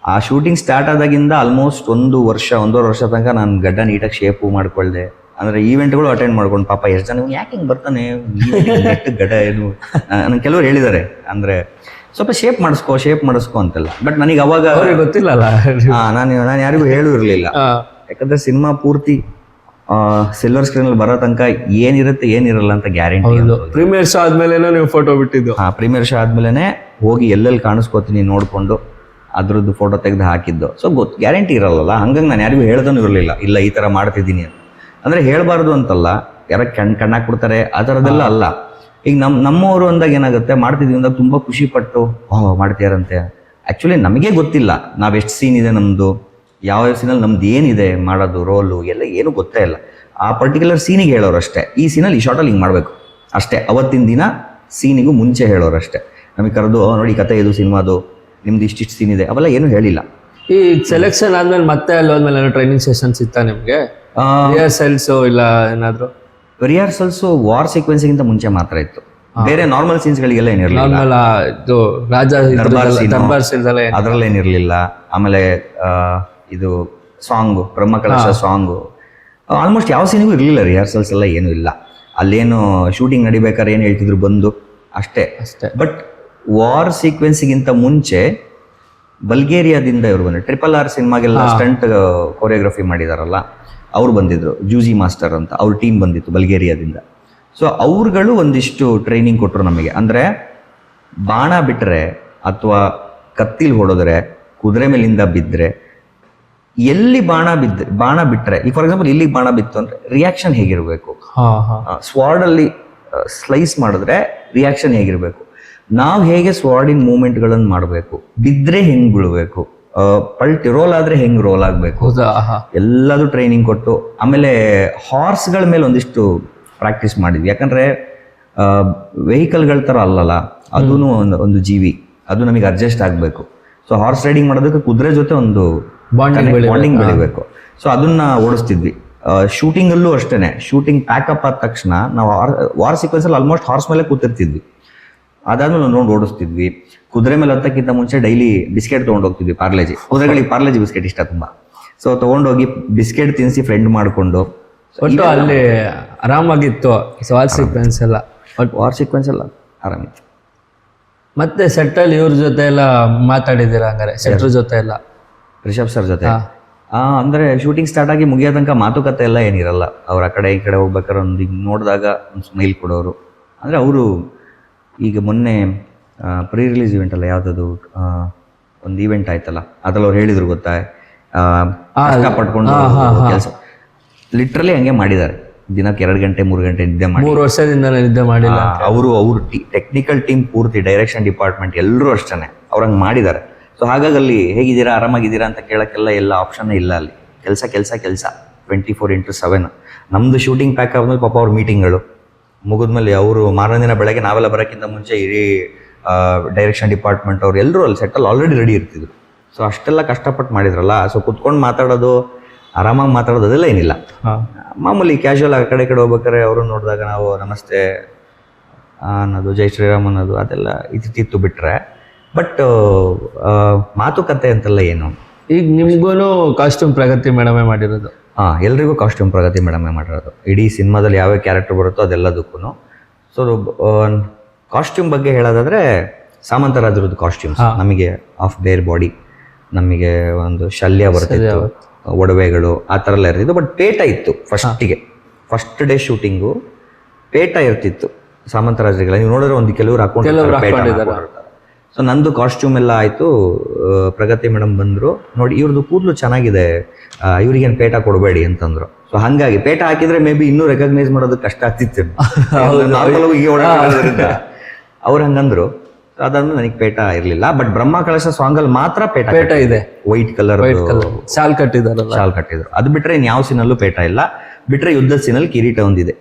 [SPEAKER 1] ಆ ಶೂಟಿಂಗ್ ಸ್ಟಾರ್ಟ್ ಆದಾಗಿಂದ ಆಲ್ಮೋಸ್ಟ್ 1-1.5 ವರ್ಷ ತನಕ ನಾನು ಗಡ್ಡ ನೀಟಾಗಿ ಶೇಪು ಮಾಡ್ಕೊಳ್ದೆ. ಅಂದರೆ ಈವೆಂಟ್ಗಳು ಅಟೆಂಡ್ ಮಾಡ್ಕೊಂಡು, ಪಾಪ ಎಷ್ಟು ಜನ ಯಾಕೆ ಹಿಂಗೆ ಬರ್ತಾನೆ ಗಡ್ಡ ಏನು, ನನಗೆ ಕೆಲವರು ಹೇಳಿದ್ದಾರೆ ಅಂದರೆ ಸ್ವಲ್ಪ ಶೇಪ್ ಮಾಡಿಸ್ಕೋ ಅಂತೆಲ್ಲ. ಬಟ್ ನನಗೆ ಅವಾಗ
[SPEAKER 3] ಗೊತ್ತಿಲ್ಲಲ್ಲ,
[SPEAKER 1] ನಾನು ಯಾರಿಗೂ ಹೇಳೂ ಇರಲಿಲ್ಲ. ಯಾಕಂದರೆ ಸಿನಿಮಾ ಪೂರ್ತಿ ಸಿಲ್ವರ್ ಸ್ಕ್ರೀನಲ್ಲಿ ಬರೋ ತನಕ ಏನಿರುತ್ತೆ ಏನಿರಲ್ಲ ಅಂತ ಗ್ಯಾರಂಟಿ.
[SPEAKER 3] ಪ್ರೀಮಿಯರ್ ಶೋ ಆದ್ಮೇಲೆ ನೀವು ಫೋಟೋ ಬಿಟ್ಟಿದ್ದು?
[SPEAKER 1] ಪ್ರೀಮಿಯರ್ ಶೋ ಆದ್ಮೇಲೆ ಹೋಗಿ ಎಲ್ಲೆಲ್ಲಿ ಕಾಣಿಸ್ಕೋತೀನಿ ನೋಡಿಕೊಂಡು ಅದ್ರದ್ದು ಫೋಟೋ ತೆಗೆದು ಹಾಕಿದ್ದು. ಸೊ ಗ್ಯಾರಂಟಿ ಇರಲ್ಲ. ಹಂಗಾಗಿ ನಾನು ಯಾರಿಗೂ ಹೇಳ್ದೂ ಇರಲಿಲ್ಲ, ಇಲ್ಲ ಈ ಥರ ಮಾಡ್ತಿದ್ದೀನಿ ಅಂತ. ಅಂದರೆ ಹೇಳಬಾರ್ದು ಅಂತಲ್ಲ, ಯಾರ ಕಣ್ಣಾಕ್ಬಿಡ್ತಾರೆ ಆ ಥರದ್ದೆಲ್ಲ ಅಲ್ಲ. ಈಗ ನಮ್ಮವರು ಅಂದಾಗ ಏನಾಗುತ್ತೆ, ಮಾಡ್ತಿದ್ದೀವಿ ಅಂದಾಗ ತುಂಬ ಖುಷಿ ಪಟ್ಟು ಮಾಡ್ತೀಯಾರಂತೆ. ಆ್ಯಕ್ಚುಲಿ ನಮಗೆ ಗೊತ್ತಿಲ್ಲ ನಾವೆಷ್ಟು ಸೀನ್ ಇದೆ ನಮ್ಮದು, ಯಾವ ಸೀನಲ್ಲಿ ನಮ್ದು ಏನಿದೆ ಮಾಡೋದು ರೋಲು ಎಲ್ಲ ಏನೂ ಗೊತ್ತೇ ಇಲ್ಲ. ಆ ಪರ್ಟಿಕ್ಯುಲರ್ ಸೀನಿಗೆ ಹೇಳೋರು ಅಷ್ಟೇ, ಈ ಸೀನಲ್ಲಿ ಈ ಶಾರ್ಟಲ್ಲಿ ಹಿಂಗೆ ಮಾಡಬೇಕು ಅಷ್ಟೇ. ಅವತ್ತಿನ ದಿನ ಸೀನಿಗೂ ಮುಂಚೆ ಹೇಳೋರು ಅಷ್ಟೇ. ನಮಗೆ ಕರೆದು ನೋಡಿ ಕತೆ ಇದು ಸಿನಿಮಾದು, ನಿಮ್ದು ಇಷ್ಟಿಷ್ಟು ಸೀನ್ ಇದೆ, ಅವೆಲ್ಲ ಏನೂ ಹೇಳಿಲ್ಲ.
[SPEAKER 3] ಈ ಸೆಲೆಕ್ಷನ್ ಆದ್ಮೇಲೆ ಮತ್ತೆ ಅಲ್ಲಿ ಹೋದ್ಮೇಲೆ ಟ್ರೈನಿಂಗ್ ಸೆಷನ್ಸ್ ಇತ್ತಾ ನಿಮಗೆ? ರಿಹರ್ಸಲ್ಸು ಇಲ್ಲ ಏನಾದ್ರು?
[SPEAKER 1] ರಿಹರ್ಸಲ್ಸು ವಾರ್ ಸೀಕ್ವೆನ್ಸ್ಗಿಂತ ಮುಂಚೆ ಮಾತ್ರ ಇತ್ತು. ಬೇರೆ ನಾರ್ಮಲ್ ಸೀನ್ಸ್ಗಳಿಗೆಲ್ಲ ಏನಿರಲಿಲ್ಲ.
[SPEAKER 3] ನಾರ್ಮಲ್ ಇದು ರಾಜ ದರ್ಬಾರ್ ಸೀನ್ಸ್ ಎಲ್ಲ
[SPEAKER 1] ಅದರಲ್ಲೇನಿರಲಿಲ್ಲ. ಆಮೇಲೆ ಇದು ಸಾಂಗು, ಬ್ರಹ್ಮಕಲಶ ಸಾಂಗು, ಆಲ್ಮೋಸ್ಟ್ ಯಾವ ಸೀನಿಗೂ ಇರಲಿಲ್ಲ. ರಿಹರ್ಸಲ್ಸ್ ಎಲ್ಲ ಏನೂ ಇಲ್ಲ. ಅಲ್ಲೇನು ಶೂಟಿಂಗ್ ನಡಿಬೇಕಾದ್ರೆ ಏನು ಹೇಳ್ತಿದ್ರು ಬಂದು ಅಷ್ಟೇ. ಬಟ್ ವಾರ್ ಸೀಕ್ವೆನ್ಸ್ಗಿಂತ ಮುಂಚೆ ಬಲ್ಗೇರಿಯಾದಿಂದ ಇವರು ಬಂದರು. RRR ಸಿನಿಮಾಗೆಲ್ಲ ಸ್ಟಂಟ್ ಕೊರಿಯೋಗ್ರಫಿ ಮಾಡಿದಾರಲ್ಲ, ಅವ್ರು ಬಂದಿದ್ರು. ಜೂಜಿ ಮಾಸ್ಟರ್ ಅಂತ ಅವ್ರ ಟೀಮ್ ಬಂದಿತ್ತು ಬಲ್ಗೇರಿಯಾದಿಂದ. ಸೊ ಅವ್ರುಗಳು ಒಂದಿಷ್ಟು ಟ್ರೈನಿಂಗ್ ಕೊಟ್ಟರು ನಮಗೆ. ಅಂದರೆ ಬಾಣ ಬಿಟ್ಟರೆ ಅಥವಾ ಕತ್ತಿಲ್ ಹೊಡೆದ್ರೆ, ಕುದುರೆ ಮೇಲಿಂದ ಬಿದ್ದರೆ, ಎಲ್ಲಿ ಬಾಣ ಬಿಟ್ಟರೆ, ಈಗ ಫಾರ್ ಎಕ್ಸಾಂಪಲ್ ಇಲ್ಲಿಗೆ ಬಾಣ ಬಿತ್ತು ಅಂದರೆ ರಿಯಾಕ್ಷನ್ ಹೇಗಿರಬೇಕು, ಸ್ವಾರ್ಡಲ್ಲಿ ಸ್ಲೈಸ್ ಮಾಡಿದ್ರೆ ರಿಯಾಕ್ಷನ್ ಹೇಗಿರಬೇಕು, ನಾವು ಹೇಗೆ ಸ್ವಾರ್ಡಿನ ಮೂವ್ಮೆಂಟ್ಗಳನ್ನು ಮಾಡಬೇಕು, ಬಿದ್ದರೆ ಹೆಂಗೆ ಬೀಳಬೇಕು, ರೋಲ್ ಆದರೆ ಹೆಂಗೆ ರೋಲ್ ಆಗಬೇಕು, ಎಲ್ಲದೂ ಟ್ರೈನಿಂಗ್ ಕೊಟ್ಟು. ಆಮೇಲೆ ಹಾರ್ಸ್ಗಳ ಮೇಲೆ ಒಂದಿಷ್ಟು ಪ್ರಾಕ್ಟೀಸ್ ಮಾಡಿದ್ವಿ. ಯಾಕಂದರೆ ವೆಹಿಕಲ್ಗಳ ಥರ ಅಲ್ಲಲ್ಲ, ಅದೂ ಒಂದು ಜೀವಿ, ಅದು ನಮಗೆ ಅಡ್ಜಸ್ಟ್ ಆಗಬೇಕು. ಸೊ ಹಾರ್ಸ್ ರೈಡಿಂಗ್ ಮಾಡೋದಕ್ಕೆ ಕುದುರೆ ಜೊತೆ ಒಂದು ಬಾಂಡಿಂಗ್ ಬೆಳಿಬೇಕು. ಸೊ ಅದನ್ನ ಓಡಿಸ್ತಿದ್ವಿ. ಶೂಟಿಂಗಲ್ಲೂ ಅಷ್ಟೇ. ಶೂಟಿಂಗ್ ಪ್ಯಾಕಪ್ ಆದ ತಕ್ಷಣ ನಾವು ವಾರ್ ಸೀಕ್ವೆನ್ಸಲ್ಲಿ ಆಲ್ಮೋಸ್ಟ್ ಹಾರ್ಸ್ ಮೇಲೆ ಕೂತಿರ್ತಿದ್ವಿ. ಅದಾದ್ಮೇಲೆ ನಾವು ನೋಡಿ ಓಡಿಸ್ತಿದ್ವಿ. ಕುದುರೆ ಮೇಲೆ ಹತ್ತಕ್ಕಿಂತ ಮುಂಚೆ ಡೈಲಿ ಬಿಸ್ಕೆಟ್ ತೊಗೊಂಡೋಗ್ತಿದ್ವಿ. ಪಾರ್ಲೇಜಿ, ಕುದುರೆಗಳಿಗೆ ಪಾರ್ಲೇಜಿ ಬಿಸ್ಕೆಟ್ ಇಷ್ಟ ತುಂಬ. ಸೊ ತೊಗೊಂಡೋಗಿ ಬಿಸ್ಕೆಟ್ ತಿನ್ನಿಸಿ ಫ್ರೆಂಡ್ ಮಾಡಿಕೊಂಡು
[SPEAKER 3] ಒಟ್ಟು ಅಲ್ಲಿ ಆರಾಮಾಗಿತ್ತು ವಾರ್ ಸೀಕ್ವೆನ್ಸ್ ಎಲ್ಲ.
[SPEAKER 1] ವಾರ್ ಸೀಕ್ವೆನ್ಸ್ ಎಲ್ಲ ಆರಾಮಿತ್ತು.
[SPEAKER 3] ಮತ್ತೆ ಸೆಟ್ಟಲ್ಲಿ ಇವ್ರ ಜೊತೆ ಎಲ್ಲ ಮಾತಾಡಿದ್ದೀರಾ ಹಂಗಾರೆ? ಸೆಟ್ರ ಜೊತೆ ಎಲ್ಲ
[SPEAKER 1] ರಿಷಬ್ ಸರ್ ಜೊತೆ ಅಂದರೆ ಶೂಟಿಂಗ್ ಸ್ಟಾರ್ಟ್ ಆಗಿ ಮುಗಿಯೋ ತನಕ ಮಾತುಕತೆ ಎಲ್ಲ ಏನಿರಲ್ಲ. ಅವ್ರ ಆ ಕಡೆ ಈ ಕಡೆ ಹೋಗ್ಬೇಕಾದ್ರೆ ಒಂದು ಹಿಂಗೆ ನೋಡಿದಾಗ ಒಂದು ಸ್ಮೈಲ್ ಕೊಡೋರು. ಅಂದರೆ ಅವರು ಈಗ ಮೊನ್ನೆ ಪ್ರೀ ರಿಲೀಸ್ ಇವೆಂಟ್ ಅಲ್ಲ, ಯಾವುದದು ಒಂದು ಈವೆಂಟ್ ಆಯ್ತಲ್ಲ, ಅದ್ರಲ್ಲಿ ಅವ್ರು ಹೇಳಿದ್ರು ಗೊತ್ತಾ, ಕಷ್ಟಪಟ್ಕೊಂಡು ಕೆಲಸ ಲಿಟ್ರಲಿ ಹಂಗೆ ಮಾಡಿದ್ದಾರೆ. ದಿನಕ್ಕೆ 2 ಗಂಟೆ 3 ಗಂಟೆ ನಿದ್ದೆ ಮಾಡಿ
[SPEAKER 3] 3 ವರ್ಷದಿಂದ ನಿದ್ದೆ ಮಾಡಿಲ್ಲ.
[SPEAKER 1] ಅವ್ರ ಟೆಕ್ನಿಕಲ್ ಟೀಮ್ ಪೂರ್ತಿ, ಡೈರೆಕ್ಷನ್ ಡಿಪಾರ್ಟ್ಮೆಂಟ್ ಎಲ್ಲರೂ ಅಷ್ಟೇ ಅವ್ರು ಹಂಗೆ ಮಾಡಿದ್ದಾರೆ. ಸೊ ಹಾಗಾಗಿ ಅಲ್ಲಿ ಹೇಗಿದ್ದೀರಾ, ಆರಾಮಾಗಿದ್ದೀರಾ ಅಂತ ಕೇಳೋಕ್ಕೆಲ್ಲ ಎಲ್ಲ ಆಪ್ಷನ್ನೇ ಇಲ್ಲ. ಅಲ್ಲಿ ಕೆಲಸ 24/7. ನಮ್ಮದು ಶೂಟಿಂಗ್ ಪ್ಯಾಕ್ ಆದ್ಮೇಲೆ ಪಾಪ ಅವ್ರ ಮೀಟಿಂಗ್ಗಳು ಮುಗಿದ್ಮೇಲೆ ಅವರು ಮಾರನೇ ದಿನ ಬೆಳಗ್ಗೆ ನಾವೆಲ್ಲ ಬರೋಕ್ಕಿಂತ ಮುಂಚೆ ಇಡೀ ಡೈರೆಕ್ಷನ್ ಡಿಪಾರ್ಟ್ಮೆಂಟ್ ಅವ್ರು ಎಲ್ಲರೂ ಅಲ್ಲಿ ಸೆಟ್ಟಲ್ಲಿ ಆಲ್ರೆಡಿ ರೆಡಿ ಇರ್ತಿದ್ರು. ಸೊ ಅಷ್ಟೆಲ್ಲ ಕಷ್ಟಪಟ್ಟು ಮಾಡಿದ್ರಲ್ಲ. ಸೊ ಕುತ್ಕೊಂಡು ಮಾತಾಡೋದು, ಆರಾಮಾಗಿ ಮಾತಾಡೋದು ಅದೆಲ್ಲ ಏನಿಲ್ಲ. ಮಾಮೂಲಿ ಕ್ಯಾಶುವಲ್ ಆ ಕಡೆ ಹೋಗ್ಬೇಕಾದ್ರೆ ಅವರು ನೋಡಿದಾಗ ನಾವು ನಮಸ್ತೆ ಅನ್ನೋದು, ಜೈ ಶ್ರೀರಾಮ್ ಅನ್ನೋದು, ಅದೆಲ್ಲ ಇತ್ತಿತ್ತು ಬಿಟ್ಟರೆ. ಬಟ್ ಮಾತುಕತೆ ಅಂತೆಲ್ಲ ಏನು. ಈಗ
[SPEAKER 3] ನಿಮ್ಗೂ ಕಾಸ್ಟ್ಯೂಮ್ ಪ್ರಗತಿ ಮೇಡಮೇ ಮಾಡಿರೋದು?
[SPEAKER 1] ಎಲ್ರಿಗೂ ಕಾಸ್ಟ್ಯೂಮ್ ಪ್ರಗತಿ ಮೇಡಮೇ ಮಾಡಿರೋದು. ಇಡೀ ಸಿನಿಮಾದಲ್ಲಿ ಯಾವ ಕ್ಯಾರೆಕ್ಟರ್ ಬರುತ್ತೋ ಅದೆಲ್ಲದಕ್ಕೂ. ಸೊ ಕಾಸ್ಟ್ಯೂಮ್ ಬಗ್ಗೆ ಹೇಳೋದಾದರೆ ಸಾಮಂತರಾಜರದ್ದು ಕಾಸ್ಟ್ಯೂಮ್ಸ್ ನಮಗೆ ಆಫ್ ಬೇರ್ ಬಾಡಿ, ನಮಗೆ ಒಂದು ಶಲ್ಯ ಬರ್ತಿತ್ತು, ಒಡವೆಗಳು ಆ ಥರ ಎಲ್ಲ ಇರ್ತಿತ್ತು. ಬಟ್ ಪೇಟ ಇತ್ತು ಫಸ್ಟ್ ಡೇ ಶೂಟಿಂಗು ಪೇಟ ಇರ್ತಿತ್ತು ಸಾಮಂತರಾಜರಿಗೆಲ್ಲ. ನೀವು ನೋಡಿದ್ರೆ ಒಂದು ಕೆಲವರು ಹಾಕೊಂಡಿದ್ದಾರೆ. ಸೊ ನಂದು ಕಾಸ್ಟ್ಯೂಮ್ ಎಲ್ಲ ಆಯಿತು. ಪ್ರಗತಿ ಮೇಡಮ್ ಬಂದರು, ನೋಡಿ ಇವ್ರದ್ದು ಕೂದಲು ಚೆನ್ನಾಗಿದೆ, ಇವ್ರಿಗೇನು ಪೇಟ ಕೊಡಬೇಡಿ ಅಂತಂದರು. ಸೊ ಹಾಗಾಗಿ ಪೇಟ ಹಾಕಿದರೆ ಮೇ ಬಿ ಇನ್ನೂ ರೆಕಗ್ನೈಸ್ ಮಾಡೋದು ಕಷ್ಟ ಆಗ್ತಿತ್ತು. ಅವ್ರು ಹಂಗಂದ್ರು. ಅದಾದ್ಮೇಲೆ ನನಗೆ ಪೇಟ ಇರಲಿಲ್ಲ. ಬಟ್ ಬ್ರಹ್ಮ ಕಲಶ ಸಾಂಗಲ್ಲಿ ಮಾತ್ರ ಪೇಟ ಇದೆ. ವೈಟ್ ಕಲರ್
[SPEAKER 3] ಶಾಲ್ ಕಟ್ಟಿದ್ರು.
[SPEAKER 1] ಅದು ಬಿಟ್ಟರೆ ಇನ್ಯಾವ ಸೀನಲ್ಲೂ ಪೇಟ ಇಲ್ಲ. ಬಿಟ್ಟರೆ ಯುದ್ಧದ ಸೀನಲ್ಲಿ ಕಿರೀಟ ಒಂದಿದೆ.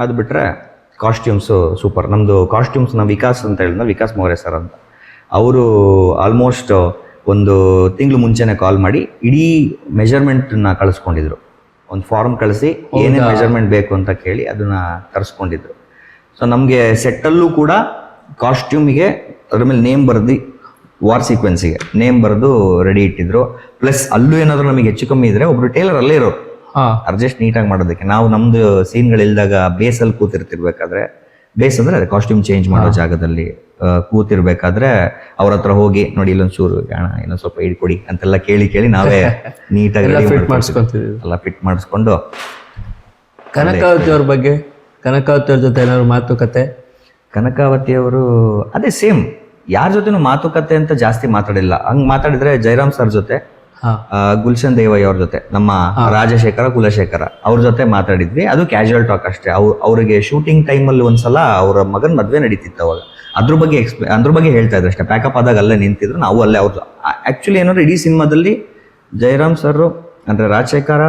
[SPEAKER 1] ಅದು ಬಿಟ್ಟರೆ ಕಾಸ್ಟ್ಯೂಮ್ಸು ಸೂಪರ್. ನಮ್ಮದು ಕಾಸ್ಟ್ಯೂಮ್ಸ್ನ ವಿಕಾಸ್ ಅಂತ ಹೇಳಿದ, ವಿಕಾಸ್ ಮೋರೆ ಸರ್ ಅಂತ, ಅವರು ಆಲ್ಮೋಸ್ಟ್ ಒಂದು ತಿಂಗಳು ಮುಂಚೆನೇ ಕಾಲ್ ಮಾಡಿ ಇಡೀ ಮೆಜರ್ಮೆಂಟನ್ನ ಕಳಿಸ್ಕೊಂಡಿದ್ರು. ಒಂದು ಫಾರ್ಮ್ ಕಳಿಸಿ ಏನೇನು ಮೆಜರ್ಮೆಂಟ್ ಬೇಕು ಅಂತ ಕೇಳಿ ಅದನ್ನು ತರಿಸ್ಕೊಂಡಿದ್ರು. ಸೊ ನಮಗೆ ಸೆಟ್ಟಲ್ಲೂ ಕೂಡ ಕಾಸ್ಟ್ಯೂಮಿಗೆ ಅದ್ರ ಮೇಲೆ ನೇಮ್ ಬರೆದು, ವಾರ್ ಸೀಕ್ವೆನ್ಸಿಗೆ ನೇಮ್ ಬರೆದು ರೆಡಿ ಇಟ್ಟಿದ್ರು. ಪ್ಲಸ್ ಅಲ್ಲೂ ಏನಾದರೂ ನಮಗೆ ಹೆಚ್ಚು ಕಮ್ಮಿ ಇದ್ರೆ ಒಬ್ರು ಟೇಲರ್ ಅಲ್ಲೇ ಇರೋರು ಅಡ್ಜಸ್ಟ್ ನೀಟಾಗಿ ಮಾಡೋದಕ್ಕೆ. ನಾವು ನಮ್ದು ಸೀನ್ಗಳಿಲ್ದಾಗ ಬೇಸಲ್ಲಿ ಕೂತಿರ್ತಿರ್ಬೇಕಾದ್ರೆ, ಬೇಸ್ ಅಂದರೆ ಅದೇ ಕಾಸ್ಟ್ಯೂಮ್ ಚೇಂಜ್ ಮಾಡೋ ಜಾಗದಲ್ಲಿ ಕೂತಿರ್ಬೇಕಾದ್ರೆ ಅವ್ರ ಹತ್ರ ಹೋಗಿ ನೋಡಿ ಇಲ್ಲೊಂಚೂರು ಇನ್ನೊಂದು ಸ್ವಲ್ಪ ಇಡ್ಕೊಡಿ ಅಂತೆಲ್ಲ ಕೇಳಿ ನಾವೇ ನೀಟಾಗಿ ಎಲ್ಲ ಫಿಟ್ ಮಾಡಿಸ್ಕೊಂಡು.
[SPEAKER 3] ಕನಕಾವತಿ ಅವ್ರ ಬಗ್ಗೆ, ಕನಕಾವತಿ ಅವ್ರ ಜೊತೆ ಏನಾದ್ರು ಮಾತುಕತೆ?
[SPEAKER 1] ಕನಕಾವತಿ ಅವರು ಅದೇ ಸೇಮ್, ಯಾರ ಜೊತೆನೂ ಮಾತುಕತೆ ಅಂತ ಜಾಸ್ತಿ ಮಾತಾಡಿಲ್ಲ. ಹಂಗೆ ಮಾತಾಡಿದ್ರೆ ಜಯರಾಮ್ ಸರ್ ಜೊತೆ, ಗುಲ್ಶನ್ ದೇವಯ್ಯ ಅವ್ರ ಜೊತೆ, ನಮ್ಮ ರಾಜಶೇಖರ ಕುಲಶೇಖರ ಅವ್ರ ಜೊತೆ ಮಾತಾಡಿದ್ವಿ. ಅದು ಕ್ಯಾಶುವಲ್ ಟಾಕ್ ಅಷ್ಟೇ. ಅವ್ರಿಗೆ ಶೂಟಿಂಗ್ ಟೈಮಲ್ಲಿ ಒಂದ್ಸಲ ಅವ್ರ ಮಗನ ಮದುವೆ ನಡೀತಿತ್ತು ಅವಾಗ. ಅದ್ರ ಬಗ್ಗೆ ಹೇಳ್ತಾ ಇದ್ರು ಅಷ್ಟೇ. ಪ್ಯಾಕಪ್ ಆದಾಗ ಅಲ್ಲೇ ನಿಂತಿದ್ರು, ನಾವು ಅಲ್ಲೇ. ಅವ್ರು ಆ್ಯಕ್ಚುಲಿ ಏನಂದ್ರೆ ಇಡೀ ಸಿನಿಮಾದಲ್ಲಿ ಜಯರಾಮ್ ಸರ್ ಅಂದರೆ ರಾಜಶೇಖರ,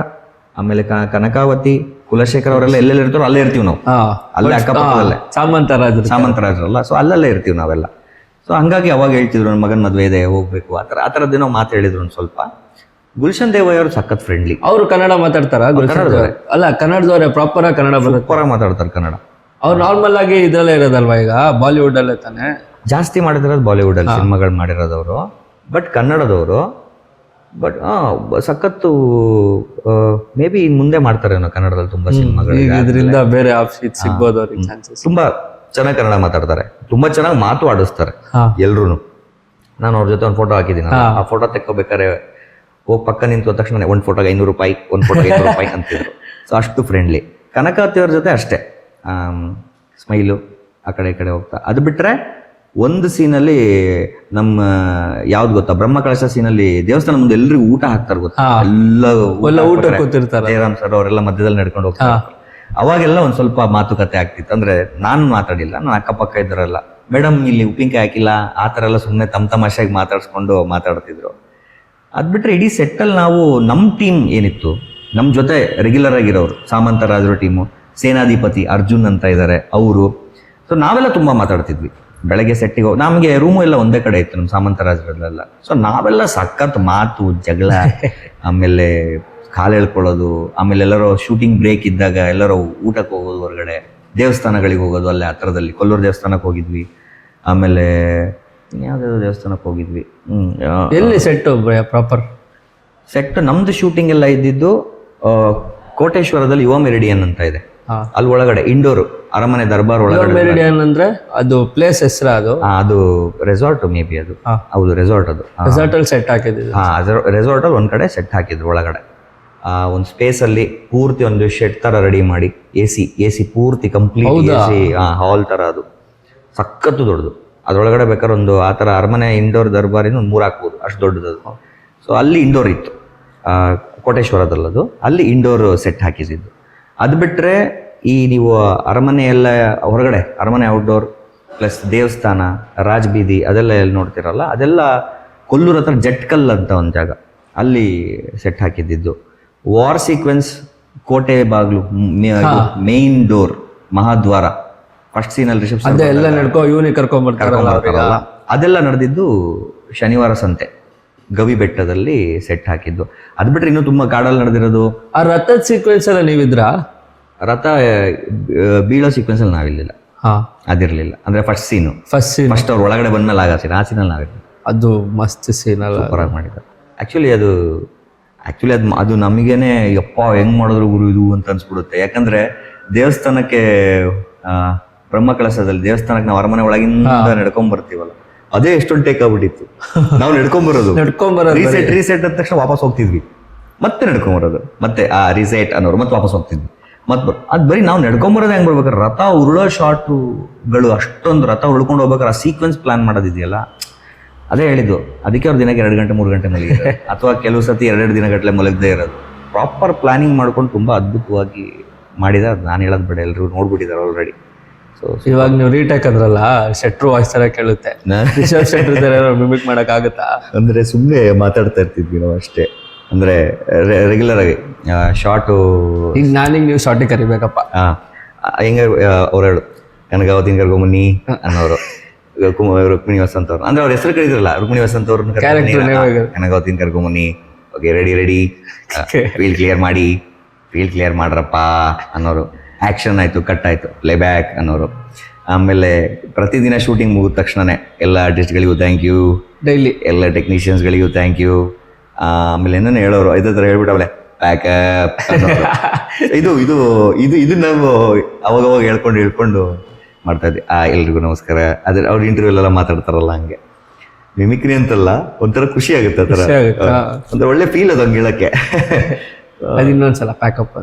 [SPEAKER 1] ಆಮೇಲೆ ಕನಕಾವತಿ, ಕುಲಶೇಖರ್ ಅವರೆಲ್ಲ ಎಲ್ಲೆಲ್ಲಿ ಇರ್ತಾರೋ ಅಲ್ಲೇ ಇರ್ತೀವಿ ನಾವು,
[SPEAKER 3] ಹಾ
[SPEAKER 1] ಅಲ್ಲೇ ಅಕ್ಕಪಕ್ಕದಲ್ಲೇ ಸಾಮಂತರಾಜರಲ್ಲ. ಸೊ ಅಲ್ಲಲ್ಲೇ ಇರ್ತೀವಿ ನಾವೆಲ್ಲ. ಸೊ ಹಂಗಾಗಿ ಅವಾಗ ಹೇಳ್ತಿದ್ರು ನನ್ನ ಮಗನ ಮದುವೆ ಇದೆ ಹೋಗ್ಬೇಕು, ಆ ಥರದ್ದೇನೋ ಮಾತು ಹೇಳಿದ್ರು ಒಂದು ಸ್ವಲ್ಪ. ಗುಲ್ಶನ್ ದೇವಯ್ಯ ಅವರು ಸಖತ್ ಫ್ರೆಂಡ್ಲಿ.
[SPEAKER 3] ಅವರು ಕನ್ನಡ ಮಾತಾಡ್ತಾರ? ಅಲ್ಲ, ಕನ್ನಡದವ್ರೆ ಪ್ರಾಪರ್ ಆಗಿ ಕನ್ನಡ ಬರುತ್ತೆ,
[SPEAKER 1] ಸೂಪರಾಗಿ ಮಾತಾಡ್ತಾರೆ ಕನ್ನಡ.
[SPEAKER 3] ಅವ್ರು ನಾರ್ಮಲ್ ಆಗಿ ಇದ್ರಲ್ಲೇ ಇರೋದಲ್ವಾ, ಈಗ ಬಾಲಿವುಡ್ ಅಲ್ಲೇ ತಾನೆ
[SPEAKER 1] ಜಾಸ್ತಿ ಮಾಡಿದಿರೋದು ಬಾಲಿವುಡ್ ಅಲ್ಲಿ ಸಿನಿಮಾಗಳು ಮಾಡಿರೋದವರು, ಬಟ್ ಕನ್ನಡದವರು. ಬಟ್ ಸಖತ್ತು ಮೇ ಬಿ ಇನ್ನು ಮುಂದೆ ಮಾಡ್ತಾರೇನೋ ಕನ್ನಡದಲ್ಲಿ ತುಂಬಾ ಸಿನಿಮಾಗಳು.
[SPEAKER 3] ಇದರಿಂದ ಬೇರೆ ಆಪ್ಷನ್ ಸಿಗ್ಬೋದು ಅವ್ರಿಗೆ ಚಾನ್ಸಸ್.
[SPEAKER 1] ತುಂಬಾ ಚೆನ್ನಾಗಿ ಕನ್ನಡ ಮಾತಾಡ್ತಾರೆ, ತುಂಬಾ ಚೆನ್ನಾಗಿ ಮಾತು ಆಡಿಸ್ತಾರೆ ಎಲ್ರು. ನಾನು ಅವ್ರ ಜೊತೆ ಒಂದು ಫೋಟೋ ಹಾಕಿದ್ದೀನಿ, ಆ ಫೋಟೋ ತೆಕ್ಕೋಬೇಕಾದ್ರೆ ಹೋಗಿ ಪಕ್ಕ ನಿಂತು ತಕ್ಷಣ ಒಂದು ಫೋಟೋಗೆ 500 ರೂಪಾಯಿ, ಒಂದು ಫೋಟೋಗೆ 500 ರೂಪಾಯಿ ಅಂತಿದ್ರು. ಸೊ ಅಷ್ಟು ಫ್ರೆಂಡ್ಲಿ. ಕನಕಾವತಿ ಅವ್ರ ಜೊತೆ ಅಷ್ಟೇ, ಸ್ಮೈಲು ಆ ಕಡೆ ಈ ಕಡೆ ಹೋಗ್ತಾ. ಅದು ಬಿಟ್ರೆ ಒಂದು ಸೀನಲ್ಲಿ ನಮ್ಮ ಯಾವ್ದು ಗೊತ್ತಾ, ಬ್ರಹ್ಮಕಲಶ ಸೀನಲ್ಲಿ ದೇವಸ್ಥಾನ ಮುಂದೆ ಎಲ್ರಿಗೂ ಊಟ ಹಾಕ್ತಾರೆ ಗೊತ್ತಾ, ಎಲ್ಲ
[SPEAKER 3] ಊಟ ಕೂತಿರ್ತಾರೆ.
[SPEAKER 1] ಜಯರಾಮ್ ಸರ್ ಅವರೆಲ್ಲ ಮಧ್ಯದಲ್ಲಿ ನಡ್ಕೊಂಡು ಹೋಗ್ತಾರೆ. ಅವಾಗೆಲ್ಲ ಒಂದ್ ಸ್ವಲ್ಪ ಮಾತುಕತೆ ಆಗ್ತಿತ್ತು. ಅಂದ್ರೆ ನಾನು ಮಾತಾಡಿಲ್ಲ, ನಾನು ಅಕ್ಕಪಕ್ಕ ಇದ್ದರಲ್ಲ, ಮೇಡಮ್ ಇಲ್ಲಿ ಉಪ್ಪಿನಕಾಯಿ ಹಾಕಿಲ್ಲ, ಆ ಥರ ಎಲ್ಲ ಸುಮ್ಮನೆ ತಮಾಷೆಗೆ ಮಾತಾಡ್ಸ್ಕೊಂಡು ಮಾತಾಡ್ತಿದ್ರು. ಅದ್ ಬಿಟ್ರೆ ಇಡೀ ಸೆಟ್ಟಲ್ಲಿ ನಾವು ನಮ್ಮ ಟೀಮ್ ಏನಿತ್ತು, ನಮ್ಮ ಜೊತೆ ರೆಗ್ಯುಲರ್ ಆಗಿರೋರು ಸಾಮಂತರಾಜರು ಟೀಮು, ಸೇನಾಧಿಪತಿ ಅರ್ಜುನ್ ಅಂತ ಇದ್ದಾರೆ ಅವರು. ಸೊ ನಾವೆಲ್ಲ ತುಂಬಾ ಮಾತಾಡ್ತಿದ್ವಿ. ಬೆಳಗ್ಗೆ ಸೆಟ್ಟಿಗೆ ನಮಗೆ ರೂಮು ಎಲ್ಲ ಒಂದೇ ಕಡೆ ಇತ್ತು ನಮ್ಮ ಸಾಮಂತರಾಜರಲ್ಲೆಲ್ಲ. ಸೊ ನಾವೆಲ್ಲ ಸಖತ್ ಮಾತು, ಜಗಳ, ಆಮೇಲೆ ಕಾಲು ಎಳ್ಕೊಳ್ಳೋದು, ಆಮೇಲೆ ಎಲ್ಲರೂ ಶೂಟಿಂಗ್ ಬ್ರೇಕ್ ಇದ್ದಾಗ ಎಲ್ಲರೂ ಊಟಕ್ಕೆ ಹೋಗೋದು, ಹೊರಗಡೆ ದೇವಸ್ಥಾನಗಳಿಗೆ ಹೋಗೋದು. ಅಲ್ಲೇ ಹತ್ರದಲ್ಲಿ ಕೊಲ್ಲೂರು ದೇವಸ್ಥಾನಕ್ಕೆ ಹೋಗಿದ್ವಿ, ಆಮೇಲೆ ಯಾವ್ದಾದ್ರು ದೇವಸ್ಥಾನಕ್ಕೆ ಹೋಗಿದ್ವಿ.
[SPEAKER 3] ಎಲ್ಲಿ ಸೆಟ್ ಪ್ರಾಪರ್
[SPEAKER 1] ಸೆಟ್ ನಮ್ದು ಶೂಟಿಂಗ್ ಎಲ್ಲ ಇದ್ದಿದ್ದು ಕೋಟೇಶ್ವರದಲ್ಲಿ ಯುವ ಮೆರಿಡಿಯನ್ ಅಂತ ಇದೆ, ಅಲ್ಲಿ ಒಳಗಡೆ ಇಂಡೋರ್ ಅರಮನೆ ದರ್ಬಾರ್ ಒಳಗಡೆ.
[SPEAKER 3] ಮೆರಿಡಿಯನ್ ಅಂದ್ರೆ ಅದು ಪ್ಲೇಸ್ ಹೆಸರು?
[SPEAKER 1] ಅದು ರೆಸಾರ್ಟ್ ಮೇ ಬಿ ಅದು. ಹೌದು, ರೆಸಾರ್ಟ್ ಅದು.
[SPEAKER 3] ರೆಸಾರ್ಟ್ ಅಲ್ಲಿ ಸೆಟ್ ಹಾಕಿದ್ರು.
[SPEAKER 1] ರೆಸಾರ್ಟ್ ಅಲ್ಲಿ ಒಂದ್ ಕಡೆ ಸೆಟ್ ಹಾಕಿದ್ರು ಒಳಗಡೆ. ಒಂದು ಸ್ಪೇಸ್ ಅಲ್ಲಿ ಪೂರ್ತಿ ಒಂದು ಶೆಡ್ ತರ ರೆಡಿ ಮಾಡಿ, ಎಸಿ ಪೂರ್ತಿ ಕಂಪ್ಲೀಟ್ ಎಸಿ ಹಾಲ್ ತರ, ಅದು ಸಖತ್ತು ದೊಡ್ಡದು. ಅದ್ರೊಳಗಡೆ ಬೇಕಾದ್ರೆ ಒಂದು ಆ ಥರ ಅರಮನೆ ಇಂಡೋರ್ ದರ್ಬಾರಿನ ಒಂದು 3 ಹಾಕ್ಬೋದು, ಅಷ್ಟು ದೊಡ್ಡದದು. ಸೊ ಅಲ್ಲಿ ಇಂಡೋರ್ ಇತ್ತು ಕೋಟೇಶ್ವರದಲ್ಲದು, ಅಲ್ಲಿ ಇಂಡೋರ್ ಸೆಟ್ ಹಾಕಿಸಿದ್ದು. ಅದು ಬಿಟ್ಟರೆ ಈ ನೀವು ಅರಮನೆ ಎಲ್ಲ ಹೊರಗಡೆ, ಅರಮನೆ ಔಟ್ಡೋರ್ ಪ್ಲಸ್ ದೇವಸ್ಥಾನ, ರಾಜ್ ಬೀದಿ ಅದೆಲ್ಲ ಎಲ್ಲಿ ನೋಡ್ತಿರಲ್ಲ, ಅದೆಲ್ಲ ಕೊಲ್ಲೂರು ಹತ್ರ ಜಟ್ಕಲ್ ಅಂತ ಒಂದು ಜಾಗ, ಅಲ್ಲಿ ಸೆಟ್ ಹಾಕಿದ್ದಿದ್ದು. ವಾರ್ ಸೀಕ್ವೆನ್ಸ್ ಕೋಟೆ ಬಾಗ್ಲು, ಮೇನ್ ಡೋರ್, ಮಹಾದ್ವಾರ, ಫಸ್ಟ್ ಸೀನಲ್ಲಿ ರಿಸೆಪ್ಷನ್
[SPEAKER 3] ಎಲ್ಲ ನಡ್ಕೊ ಇವನಿಗೆ ಕರ್ಕೊಂಡ್ಬರ್ತಾರಲ್ಲ,
[SPEAKER 1] ಅದೆಲ್ಲ ನಡೆದಿದ್ದು ಶನಿವಾರ ಸಂತೆ ಗವಿ ಬೆಟ್ಟದಲ್ಲಿ ಸೆಟ್ ಹಾಕಿದ್ದು. ಅದು ಬಿಟ್ರೆ ಇನ್ನೂ ತುಂಬಾ ಕಾಡಲ್ಲಿ ನಡೆದಿರೋದು.
[SPEAKER 3] ಆ ರಥದ ಸೀಕ್ವೆನ್ಸ್ ಎಲ್ಲ ನೀವಿದ್ರ?
[SPEAKER 1] ರಥ ಬೀಳೋ ಸೀಕ್ವೆನ್ಸ್ ಅಲ್ಲಿ ನಾವಿರ್ಲಿಲ್ಲ, ಅದಿರ್ಲಿಲ್ಲ. ಅಂದ್ರೆ ಫಸ್ಟ್ ಅವ್ರ ಒಳಗಡೆ ಬಂದ್ಮೇಲೆ ಆಗ ಸೀನ್, ಆ ಸೀನಲ್ಲಿ ನಾವಿರ್ಲಿಲ್ಲ.
[SPEAKER 3] ಅದು ಮಸ್ತ್ ಸೀನ್ ಅಲ್ಲ,
[SPEAKER 1] ಸೂಪರಾಗಿ ಮಾಡಿದ್ದಾರೆ. ಆಕ್ಚುಲಿ ಅದು ನಮಗೇನೆ ಯಪ್ಪ ಹೆಂಗ್ ಮಾಡಿದ್ರು ಗುರು ಇದು ಅಂತ ಅನ್ಸ್ಬಿಡುತ್ತೆ. ಯಾಕಂದ್ರೆ ದೇವಸ್ಥಾನಕ್ಕೆ ಬ್ರಹ್ಮಕಲಶದಲ್ಲಿ ದೇವಸ್ಥಾನಕ್ಕೆ ನಾವು ಅರಮನೆ ಒಳಗಿಂದ ನಡ್ಕೊಂಡ್ ಬರ್ತೀವಲ್ಲ, ಅದೇ ಎಷ್ಟೊಂದು ಟೇಕ್ ಆಗ್ಬಿಟ್ಟಿತ್ತು. ನಾವು ನಡ್ಕೊಂಡ್ಬರೋದು ರೀಸೆಟ್ ಅಂದ ತಕ್ಷಣ ವಾಪಸ್ ಹೋಗ್ತಿದ್ವಿ, ಮತ್ತೆ ನಡ್ಕೊಂಬರೋದು, ಮತ್ತೆ ಆ ರೀಸೆಟ್ ಅನ್ನೋರು ಮತ್ತೆ ವಾಪಸ್ ಹೋಗ್ತಿದ್ವಿ, ಮತ್ತೆ ಅದು ಬರೀ ನಾವು ನಡ್ಕೊಂಬರೋದು ಹೆಂಗ್ ಬರ್ಬೇಕಾರೆ, ರಥ ಉರುಳೋ ಶಾರ್ಟ್ಗಳು ಅಷ್ಟೊಂದು ರಥ ಉಳ್ಕೊಂಡು ಹೋಗ್ಬೇಕಾರೆ ಆ ಸೀಕ್ವೆನ್ಸ್ ಪ್ಲಾನ್ ಮಾಡೋದಿದೆಯಲ್ಲ, ಅದೇ ಹೇಳಿದ್ದು. ಅದಕ್ಕೆ ಅವ್ರ ದಿನಕ್ಕೆ 2 ಗಂಟೆ 3 ಗಂಟೆ ಮಲಗಿದ್ದಾರೆ, ಅಥವಾ ಕೆಲವು ಸತಿ 2 ದಿನಗಟ್ಟಲೆ ಮಲಗದೇ ಇರೋದು. ಪ್ರಾಪರ್ ಪ್ಲಾನಿಂಗ್ ಮಾಡ್ಕೊಂಡು ತುಂಬಾ ಅದ್ಭುತವಾಗಿ ಮಾಡಿದ. ನಾನು ಹೇಳೋದು ಬೇಡ, ಎಲ್ಲರೂ ನೋಡ್ಬಿಟ್ಟಿದ್ದಾರೆ ಆಲ್ರೆಡಿ. ಸೊ
[SPEAKER 3] ಇವಾಗ ನೀವು ರೀಟೇಕ್ ಅದ್ರಲ್ಲ, ಶೆಟ್ರು ವಾಯ್ಸ್ ತರ ಕೇಳುತ್ತೆ, ಮಿಮಿಕ್ ಮಾಡಕ್ ಆಗುತ್ತಾ?
[SPEAKER 1] ಅಂದ್ರೆ ಸುಮ್ಮನೆ ಮಾತಾಡ್ತಾ ಇರ್ತಿದ್ವಿ ನಾವು ಅಷ್ಟೇ. ಅಂದ್ರೆ ರೆಗ್ಯುಲರ್ ಆಗಿ ಶಾರ್ಟು.
[SPEAKER 3] ಈಗ ನಾನೀಗ ನೀವು ಶಾರ್ಟಿಗೆ ಕರಿಬೇಕಪ್ಪ,
[SPEAKER 1] ಹೆಂಗ ಅವ್ರು ಹೇಳು, ಕನಕಾವತಿನ ಕರ್ಕೊಂಬನ್ನಿ ಅನ್ನೋರು, ರುಕ್ಮಿಣಿ ವಸಂತ ಅವ್ರು, ಅಂದ್ರೆ ಅವ್ರ ಹೆಸರು ಕರೀದ್ರಲ್ಲ, ರುಕ್ಮಿಣಿ ವಸಂತ ಅವ್ರನ್ನ ಕನಕಾವತಿನ ಕರ್ಕೊಂಬನ್ನಿ, ಓಕೆ ರೆಡಿ ಫೀಲ್ಡ್ ಕ್ಲಿಯರ್ ಮಾಡ್ರಪ್ಪ ಅನ್ನೋರು. ಆ್ಯಕ್ಷನ್ ಆಯಿತು, ಕಟ್ ಆಯಿತು, ಪ್ಲೇ ಬ್ಯಾಕ್ ಅನ್ನೋರು. ಆಮೇಲೆ ಪ್ರತಿದಿನ ಶೂಟಿಂಗ್ ಮುಗಿದ ತಕ್ಷಣನೇ ಎಲ್ಲ ಆರ್ಟಿಸ್ಟ್ಗಳಿಗೂ ಥ್ಯಾಂಕ್ ಯು,
[SPEAKER 3] ಡೈಲಿ
[SPEAKER 1] ಎಲ್ಲ ಟೆಕ್ನಿಷಿಯನ್ಸ್ಗಳಿಗೂ ಥ್ಯಾಂಕ್ ಯು. ಆಮೇಲೆ ಏನೇನು ಹೇಳೋರು, ಇದೇ ಥರ ಹೇಳ್ಬಿಟ್ಟವಳೆ ಪ್ಯಾಕಪ್. ಇದು ಇದು ಇದು ಇದು ನಾವು ಅವಾಗವಾಗ ಹೇಳ್ಕೊಂಡು ಮಾಡ್ತಾ ಇದ್ವಿ. ಎಲ್ರಿಗೂ ನಮಸ್ಕಾರ. ಅದ್ರ ಅವ್ರ ಇಂಟರ್ವ್ಯೂಲೆಲ್ಲ ಮಾತಾಡ್ತಾರಲ್ಲ, ಹಂಗೆ ಮಿಮಿಕ್ರಿ ಅಂತಲ್ಲ, ಒಂಥರ ಖುಷಿ ಆಗುತ್ತೆ. ಆ ಥರ ಒಂಥರ ಒಳ್ಳೆ ಫೀಲ್ ಅದು ಹಂಗೆ ಹೇಳಕ್ಕೆ.
[SPEAKER 3] ಅದು ಇನ್ನೊಂದ್ಸಲ ಪ್ಯಾಕಪ್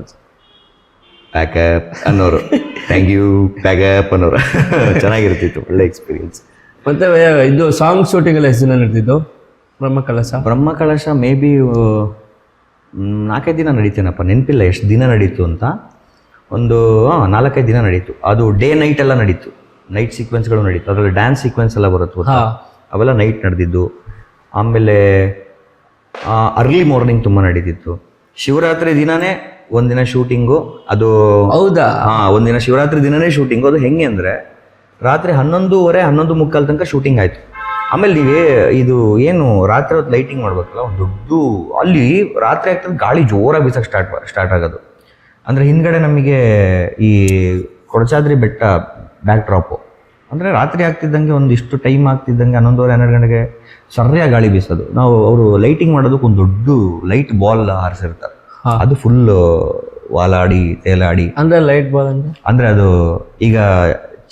[SPEAKER 1] ಅನ್ನೋರು, ಥ್ಯಾಂಕ್ ಯು ಪ್ಯಾಕಪ್ ಅನ್ನೋರು. ಚೆನ್ನಾಗಿರ್ತಿತ್ತು, ಒಳ್ಳೆ ಎಕ್ಸ್ಪೀರಿಯನ್ಸ್.
[SPEAKER 3] ಮತ್ತೆ ಇದು ಸಾಂಗ್ ಶೂಟಿಂಗ್ ಎಲ್ಲ ಎಷ್ಟು ದಿನ ನಡೆದಿದ್ದು?
[SPEAKER 1] ಬ್ರಹ್ಮಕಲಶ ಮೇ ಬಿ 4-5 ದಿನ ನಡೀತೇನಪ್ಪ, ನೆನಪಿಲ್ಲ ಎಷ್ಟು ದಿನ ನಡೀತು ಅಂತ. ಒಂದು 4-5 ದಿನ ನಡೀತು. ಅದು ಡೇ ನೈಟ್ ಎಲ್ಲ ನಡೀತು, ನೈಟ್ ಸೀಕ್ವೆನ್ಸ್ಗಳು ನಡೀತು. ಅದರಲ್ಲಿ ಡ್ಯಾನ್ಸ್ ಸೀಕ್ವೆನ್ಸ್ ಎಲ್ಲ ಬರುತ್ತೆ, ಅವೆಲ್ಲ ನೈಟ್ ನಡೆದಿದ್ದು. ಆಮೇಲೆ ಅರ್ಲಿ ಮಾರ್ನಿಂಗ್ ತುಂಬ ನಡೀತಿತ್ತು. ಶಿವರಾತ್ರಿ ದಿನನೇ ಒಂದಿನ ಶೂಟಿಂಗು. ಅದು
[SPEAKER 3] ಹೌದಾ?
[SPEAKER 1] ಒಂದಿನ ಶಿವರಾತ್ರಿ ದಿನನೇ ಶೂಟಿಂಗು. ಅದು ಹೆಂಗೆ ಅಂದರೆ ರಾತ್ರಿ 11:30 11:45 ತನಕ ಶೂಟಿಂಗ್ ಆಯಿತು. ಆಮೇಲೆ ನೀವೇ ಇದು ಏನು ರಾತ್ರಿ ಹೊತ್ತು ಲೈಟಿಂಗ್ ಮಾಡ್ಬೇಕಲ್ಲ, ಒಂದು ದೊಡ್ಡ ಅಲ್ಲಿ ರಾತ್ರಿ ಆಗ್ತದೆ, ಗಾಳಿ ಜೋರಾಗಿ ಬೀಸಕ್ಕೆ ಸ್ಟಾರ್ಟ್ ಆಗೋದು. ಅಂದರೆ ಹಿಂದ್ಗಡೆ ನಮಗೆ ಈ ಕೊಡಚಾದ್ರಿ ಬೆಟ್ಟ ಬ್ಯಾಕ್ ಡ್ರಾಪು. ಅಂದರೆ ರಾತ್ರಿ ಆಗ್ತಿದ್ದಂಗೆ ಒಂದಿಷ್ಟು ಟೈಮ್ ಆಗ್ತಿದ್ದಂಗೆ 11:30 12 ಗಂಟೆಗೆ ಸರಿಯಾಗಿ ಗಾಳಿ ಬೀಸೋದು. ನಾವು ಅವರು ಲೈಟಿಂಗ್ ಮಾಡೋದಕ್ಕೆ ಒಂದು ದೊಡ್ಡ ಲೈಟ್ ಬಾಲ್ ಹಾರಿಸಿರ್ತಾರೆ. ಅದು ಫುಲ್ ವಾಲಾಡಿ ತೇಲಾಡಿ.
[SPEAKER 3] ಅಂದ್ರೆ ಲೈಟ್ ಬಾಲ್
[SPEAKER 1] ಅಂದ್ರೆ ಅದು ಈಗ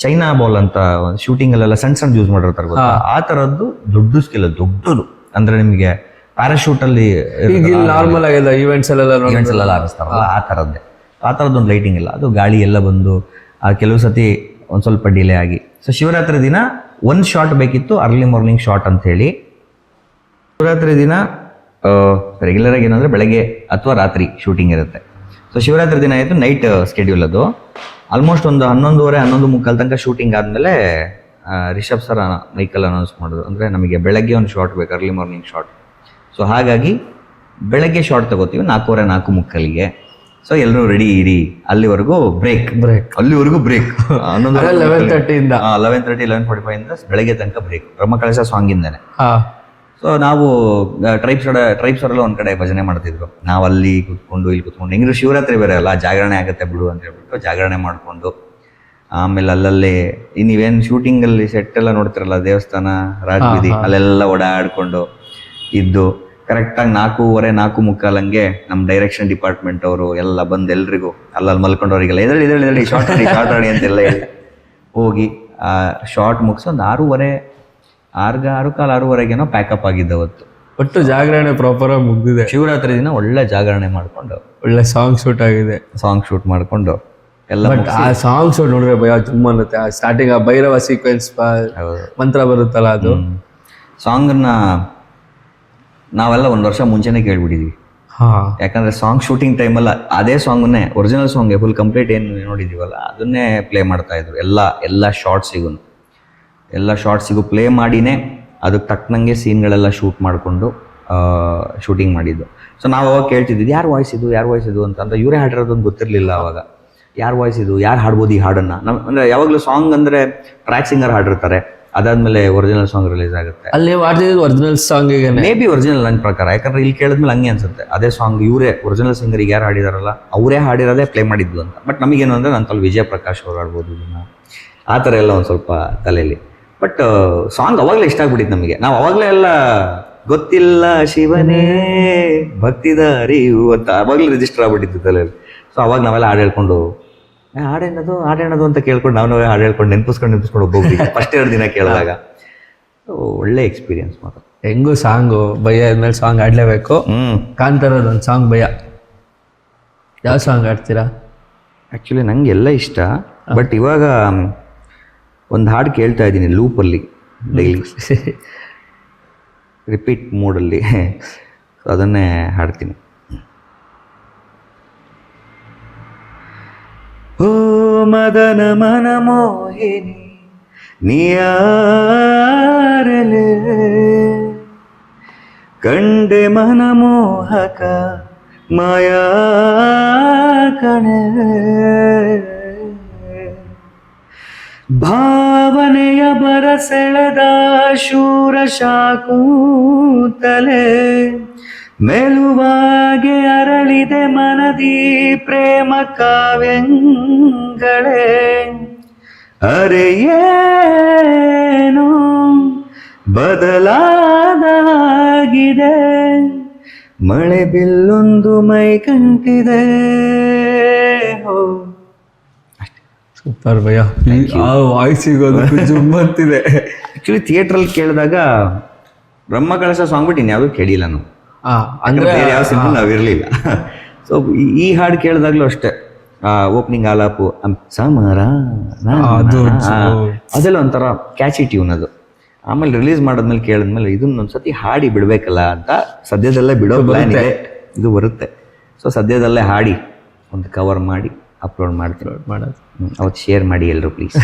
[SPEAKER 1] ಚೈನಾ ಬಾಲ್ ಅಂತ ಶೂಟಿಂಗಲ್ಲೆಲ್ಲ ಸಣ್ಣ ಯೂಸ್ ಮಾಡಿರ್ತಾರೆ ಗೊತ್ತಾ, ಆ ಥರದ್ದು ದೊಡ್ಡ ಸ್ಕಿಲ್, ದೊಡ್ಡದು. ಅಂದ್ರೆ ನಿಮಗೆ ಪ್ಯಾರಾಶೂಟಲ್ಲಿ
[SPEAKER 3] ನಾರ್ಮಲ್ ಆಗಿಲ್ಲ ಈವೆಂಟ್ಸ್
[SPEAKER 1] ಎಲ್ಲ ಹಾರಿಸ್ತಾರಲ್ಲ ಆ ಥರದ್ದು ಒಂದು ಲೈಟಿಂಗ್ ಇಲ್ಲ. ಅದು ಗಾಳಿ ಎಲ್ಲ ಬಂದು ಕೆಲವು ಸತಿ ಒಂದು ಸ್ವಲ್ಪ ಡಿಲೇ ಆಗಿ. ಸೊ ಶಿವರಾತ್ರಿ ದಿನ ಒಂದು ಶಾಟ್ ಬೇಕಿತ್ತು, ಅರ್ಲಿ ಮಾರ್ನಿಂಗ್ ಶಾಟ್ ಅಂತ ಹೇಳಿ. ಶಿವರಾತ್ರಿ ದಿನ ರೆಗ್ಯುಲರ್ ಆಗಿ ಏನಂದರೆ ಬೆಳಗ್ಗೆ ಅಥವಾ ರಾತ್ರಿ ಶೂಟಿಂಗ್ ಇರುತ್ತೆ. ಸೊ ಶಿವರಾತ್ರಿ ದಿನ ಆಯಿತು, ನೈಟ್ ಸ್ಕೆಡ್ಯೂಲ್ ಅದು. ಆಲ್ಮೋಸ್ಟ್ ಒಂದು 11:30 11:45 ತನಕ ಶೂಟಿಂಗ್ ಆದಮೇಲೆ ರಿಷಬ್ ಸರ್ ಮೈಕಲ್ ಅನೌನ್ಸ್ ಮಾಡೋದು, ಅಂದರೆ ನಮಗೆ ಬೆಳಗ್ಗೆ ಒಂದು ಶಾಟ್ ಬೇಕು, ಅರ್ಲಿ ಮಾರ್ನಿಂಗ್ ಶಾಟ್. ಸೊ ಹಾಗಾಗಿ ಬೆಳಗ್ಗೆ ಶಾಟ್ ತಗೋತೀವಿ 4:15 4:45ಗೆ. ಸೊ ಎಲ್ಲರೂ ರೆಡಿ ಇರಿ, ಅಲ್ಲಿವರೆಗೂ ಬ್ರೇಕ್ ಅಲ್ಲಿವರೆಗೂ ಬ್ರೇಕ್
[SPEAKER 3] 11:30
[SPEAKER 1] 11:30 11:45 ಬೆಳಗ್ಗೆ ತನಕ ಬ್ರೇಕ್, ಬ್ರಹ್ಮಕಲಶ ಸಾಂಗಿಂದಾನೆ. ಸೊ ನಾವು ಟ್ರೈಬ್ಸ್ ಅವರೆಲ್ಲ ಒಂದ್ ಕಡೆ ಭಜನೆ ಮಾಡ್ತಿದ್ರು, ನಾವು ಅಲ್ಲಿ ಕೂತ್ಕೊಂಡು ಇಲ್ಲಿ ಕೂತ್ಕೊಂಡು, ಹೆಂಗಿದ್ರು ಶಿವರಾತ್ರಿ ಬೇರೆ ಅಲ್ಲ, ಜಾಗರಣೆ ಆಗುತ್ತೆ ಬಿಡು ಅಂತ ಹೇಳ್ಬಿಟ್ಟು ಜಾಗರಣೆ ಮಾಡ್ಕೊಂಡು, ಆಮೇಲೆ ಅಲ್ಲಲ್ಲಿ ನೀವೇನು ಶೂಟಿಂಗಲ್ಲಿ ಸೆಟ್ ಎಲ್ಲ ನೋಡ್ತಿರಲ್ಲ, ದೇವಸ್ಥಾನ ರಾಜಬೀದಿ ಅಲ್ಲೆಲ್ಲ ಓಡಾಡ್ಕೊಂಡು ಇದ್ದು ಕರೆಕ್ಟಾಗಿ 4:15 4:45 ನಮ್ಮ ಡೈರೆಕ್ಷನ್ ಡಿಪಾರ್ಟ್ಮೆಂಟ್ ಅವರು ಎಲ್ಲ ಬಂದು ಎಲ್ರಿಗೂ ಅಲ್ಲಲ್ಲಿ ಮಲ್ಕೊಂಡವ್ರಿಗೆಲ್ಲ ಎದಳಿ ಶಾರ್ಟ್ ಆಡಿ ಅಂತೆಲ್ಲ ಹೇಳಿ ಹೋಗಿ ಆ ಶಾರ್ಟ್ ಮುಗಿಸಿ ಒಂದು 6:15 ಪ್ಯಾಕಪ್ ಆಗಿದ್ದ ಅವತ್ತು.
[SPEAKER 3] ಒಟ್ಟು ಜಾಗರಣೆ ಪ್ರಾಪರ್ ಆಗಿ ಮುಗ್ದಿದೆ.
[SPEAKER 1] ಶಿವರಾತ್ರಿ ದಿನ ಒಳ್ಳೆ ಜಾಗರಣೆ ಮಾಡ್ಕೊಂಡು
[SPEAKER 3] ಒಳ್ಳೆ ಸಾಂಗ್ ಶೂಟ್ ಆಗಿದೆ.
[SPEAKER 1] ಸಾಂಗ್ ಶೂಟ್ ಮಾಡ್ಕೊಂಡು ಎಲ್ಲ.
[SPEAKER 3] ಬಟ್ ಆ ಸಾಂಗ್ ಶೂಟ್ ನೋಡಿದ್ರೆ ಭಯ ತುಂಬ ಅನ್ನತ್ತೆ. ಸ್ಟಾರ್ಟಿಂಗ್ ಆ ಭೈರವ ಸೀಕ್ವೆನ್ಸ್ ಮಂತ್ರ ಬರುತ್ತಲ್ಲ, ಅದು
[SPEAKER 1] ಸಾಂಗನ್ನ ನಾವೆಲ್ಲ 1 ವರ್ಷ ಮುಂಚೆನೆ ಕೇಳ್ಬಿಟ್ಟಿದ್ವಿ. ಯಾಕಂದ್ರೆ ಸಾಂಗ್ ಶೂಟಿಂಗ್ ಟೈಮಲ್ಲ ಅದೇ ಸಾಂಗನ್ನೇ, ಒರಿಜಿನಲ್ ಸಾಂಗ್ ಫುಲ್ ಕಂಪ್ಲೀಟ್ ಏನು ನೋಡಿದೀವಲ್ಲ ಅದನ್ನೇ ಪ್ಲೇ ಮಾಡ್ತಾ ಇದ್ರು. ಎಲ್ಲ ಶಾರ್ಟ್ಸಿಗೂ ಪ್ಲೇ ಮಾಡಿನೇ ಅದಕ್ಕೆ ತಕ್ಕನಂಗೆ ಸೀನ್ಗಳೆಲ್ಲ ಶೂಟ್ ಮಾಡಿಕೊಂಡು ಶೂಟಿಂಗ್ ಮಾಡಿದ್ದು. ಸೊ ನಾವು ಅವಾಗ ಕೇಳ್ತಿದ್ವಿ, ಯಾರು ವಾಯ್ಸ್ ಇದು ಅಂತ ಇವರೇ ಹಾಡಿರೋದೊಂದು ಗೊತ್ತಿರಲಿಲ್ಲ ಅವಾಗ. ಯಾರು ವಾಯ್ಸ್ ಇದು, ಯಾರು ಹಾಡ್ಬೋದು ಈ ಹಾಡನ್ನು? ಅಂದರೆ ಯಾವಾಗಲೂ ಸಾಂಗ್ ಅಂದರೆ ಟ್ರ್ಯಾಕ್ ಸಿಂಗರ್ ಹಾಡಿರ್ತಾರೆ, ಅದಾದ್ಮೇಲೆ ಒರಿಜಿನಲ್ ಸಾಂಗ್ ರಿಲೀಸ್ ಆಗುತ್ತೆ.
[SPEAKER 3] ಅಲ್ಲಿ original song
[SPEAKER 1] may be original ನನ್ನ ಪ್ರಕಾರ, ಯಾಕಂದ್ರೆ ಇಲ್ಲಿ ಕೇಳಿದ್ಮೇಲೆ ಹಂಗೆ ಅನ್ಸುತ್ತೆ ಅದೇ ಸಾಂಗ್ ಇವರೇ ಒರಿಜಿನಲ್ ಸಿಂಗರಿಗೆ ಯಾರು ಹಾಡಿದಾರಲ್ಲ ಅವರೇ ಹಾಡಿರೋದೇ ಪ್ಲೇ ಮಾಡಿದ್ದು ಅಂತ. ಬಟ್ ನಮಗೇನು ಅಂದರೆ ನನ್ನ ತಲೆ ವಿಜಯ ಪ್ರಕಾಶ್ ಅವ್ರು ಆಡ್ಬೋದು ಇದನ್ನು, ಆ ಥರ ಎಲ್ಲ ಒಂದು ಸ್ವಲ್ಪ ತಲೆಯಲ್ಲಿ. ಬಟ್ ಸಾಂಗ್ ಅವಾಗಲೇ ಇಷ್ಟ ಆಗ್ಬಿಟ್ಟಿತ್ತು ನಮಗೆ. ನಾವು ಅವಾಗಲೇ ಎಲ್ಲ ಗೊತ್ತಿಲ್ಲ ಶಿವನೇ ಭಕ್ತಿದಾರಿಯು ಅಂತ ಅವಾಗಲೇ ರಿಜಿಸ್ಟರ್ ಆಗ್ಬಿಟ್ಟಿತ್ತು ತಲೆಯಲ್ಲಿ. ಸೊ ಅವಾಗ ನಾವೆಲ್ಲ ಹಾಡು ಹೇಳ್ಕೊಂಡು ಹಾಡೇನದು ಅಂತ ಕೇಳ್ಕೊಂಡು ನಾವೇ ಹಾಡು ಹೇಳ್ಕೊಂಡು ನೆನಪಿಸ್ಕೊಂಡು ಹೋಗ್ಬಿಟ್ಟು ಫಸ್ಟ್ 2 ದಿನ ಕೇಳಿದಾಗ ಒಳ್ಳೆ ಎಕ್ಸ್ಪೀರಿಯನ್ಸ್ ಮಾತ್ರ.
[SPEAKER 3] ಹೆಂಗು ಸಾಂಗು ಭಯ ಆದ್ಮೇಲೆ ಸಾಂಗ್ ಆಡ್ಲೇಬೇಕು. ಕಾಂತಾರದ ಒಂದು ಸಾಂಗ್ ಭಯ, ಯಾವ ಸಾಂಗ್ ಆಡ್ತೀರಾ?
[SPEAKER 1] ಆ್ಯಕ್ಚುಲಿ ನಂಗೆ ಎಲ್ಲ ಇಷ್ಟ, ಬಟ್ ಇವಾಗ ಒಂದು ಹಾಡು ಕೇಳ್ತಾ ಇದ್ದೀನಿ ಲೂಪಲ್ಲಿ ಡೈಲಿ ರಿಪೀಟ್ ಮೋಡಲ್ಲಿ, ಅದನ್ನೇ ಹಾಡ್ತೀನಿ. ಓ ಮದನ ಮನ ಮೋಹಿನಿ ನಿಯಾರಲೆ ಕಂಡೆ ಮನ ಮೋಹಕ ಮಾಯಾ ಕಣೆ, ಭಾವನೆಯ ಬರಸೆಳೆದ ಶೂರ ಶಾಕೂತಲೆ ಮೆಲುವಾಗಿ ಅರಳಿದೆ ಮನದಿ ಪ್ರೇಮ ಕಾವ್ಯಂಗಳೇ. ಅರೆ ಏನು ಬದಲಾಗಿದೆ, ಮಳೆ ಬಿಲ್ಲೊಂದು ಮೈ ಕಂಟಿದೆ.
[SPEAKER 3] ಸೂಪರ್ ಭಯ, ಆ ವಾಯ್ಸ್ ಸಿಗೋದು ಜುಮ್ಮಂತಿದೆ.
[SPEAKER 1] ಆ್ಯಕ್ಚುಲಿ ಥಿಯೇಟ್ರಲ್ಲಿ ಕೇಳಿದಾಗ ಬ್ರಹ್ಮಕಲಶ ಸಾಂಗ್ ಬಿಟ್ಟು ಇನ್ಯಾವುದೂ ಕೇಳಿಲ್ಲ ನಾವು,
[SPEAKER 3] ಅಂದ್ರೆ
[SPEAKER 1] ಬೇರೆ ಯಾವ ಸಿನಿಮಾ ನಾವಿರಲಿಲ್ಲ. ಸೊ ಈ ಹಾಡು ಕೇಳಿದಾಗಲೂ ಅಷ್ಟೇ, ಓಪನಿಂಗ್ ಆಲಾಪು ಸಮರ ಅದೆಲ್ಲ ಒಂಥರ ಕ್ಯಾಚಿ ಟ್ಯೂನ್ ಅದು. ಆಮೇಲೆ ರಿಲೀಸ್ ಮಾಡಿದ್ಮೇಲೆ ಕೇಳಿದ್ಮೇಲೆ ಇದನ್ನೊಂದ್ಸತಿ ಹಾಡಿ ಬಿಡಬೇಕಲ್ಲ ಅಂತ ಸದ್ಯದಲ್ಲೇ ಬಿಡೋ ಪ್ಲ್ಯಾನ್ ಇದೆ. ಇದು ಬರುತ್ತೆ, ಸೊ ಸದ್ಯದಲ್ಲೇ ಹಾಡಿ ಒಂದು ಕವರ್ ಮಾಡಿ ಅಪ್ಲೋಡ್ ಮಾಡ್ತೀನಿ. ಅವತ್ತು ಶೇರ್ ಮಾಡಿ ಎಲ್ಲರೂ ಪ್ಲೀಸ್.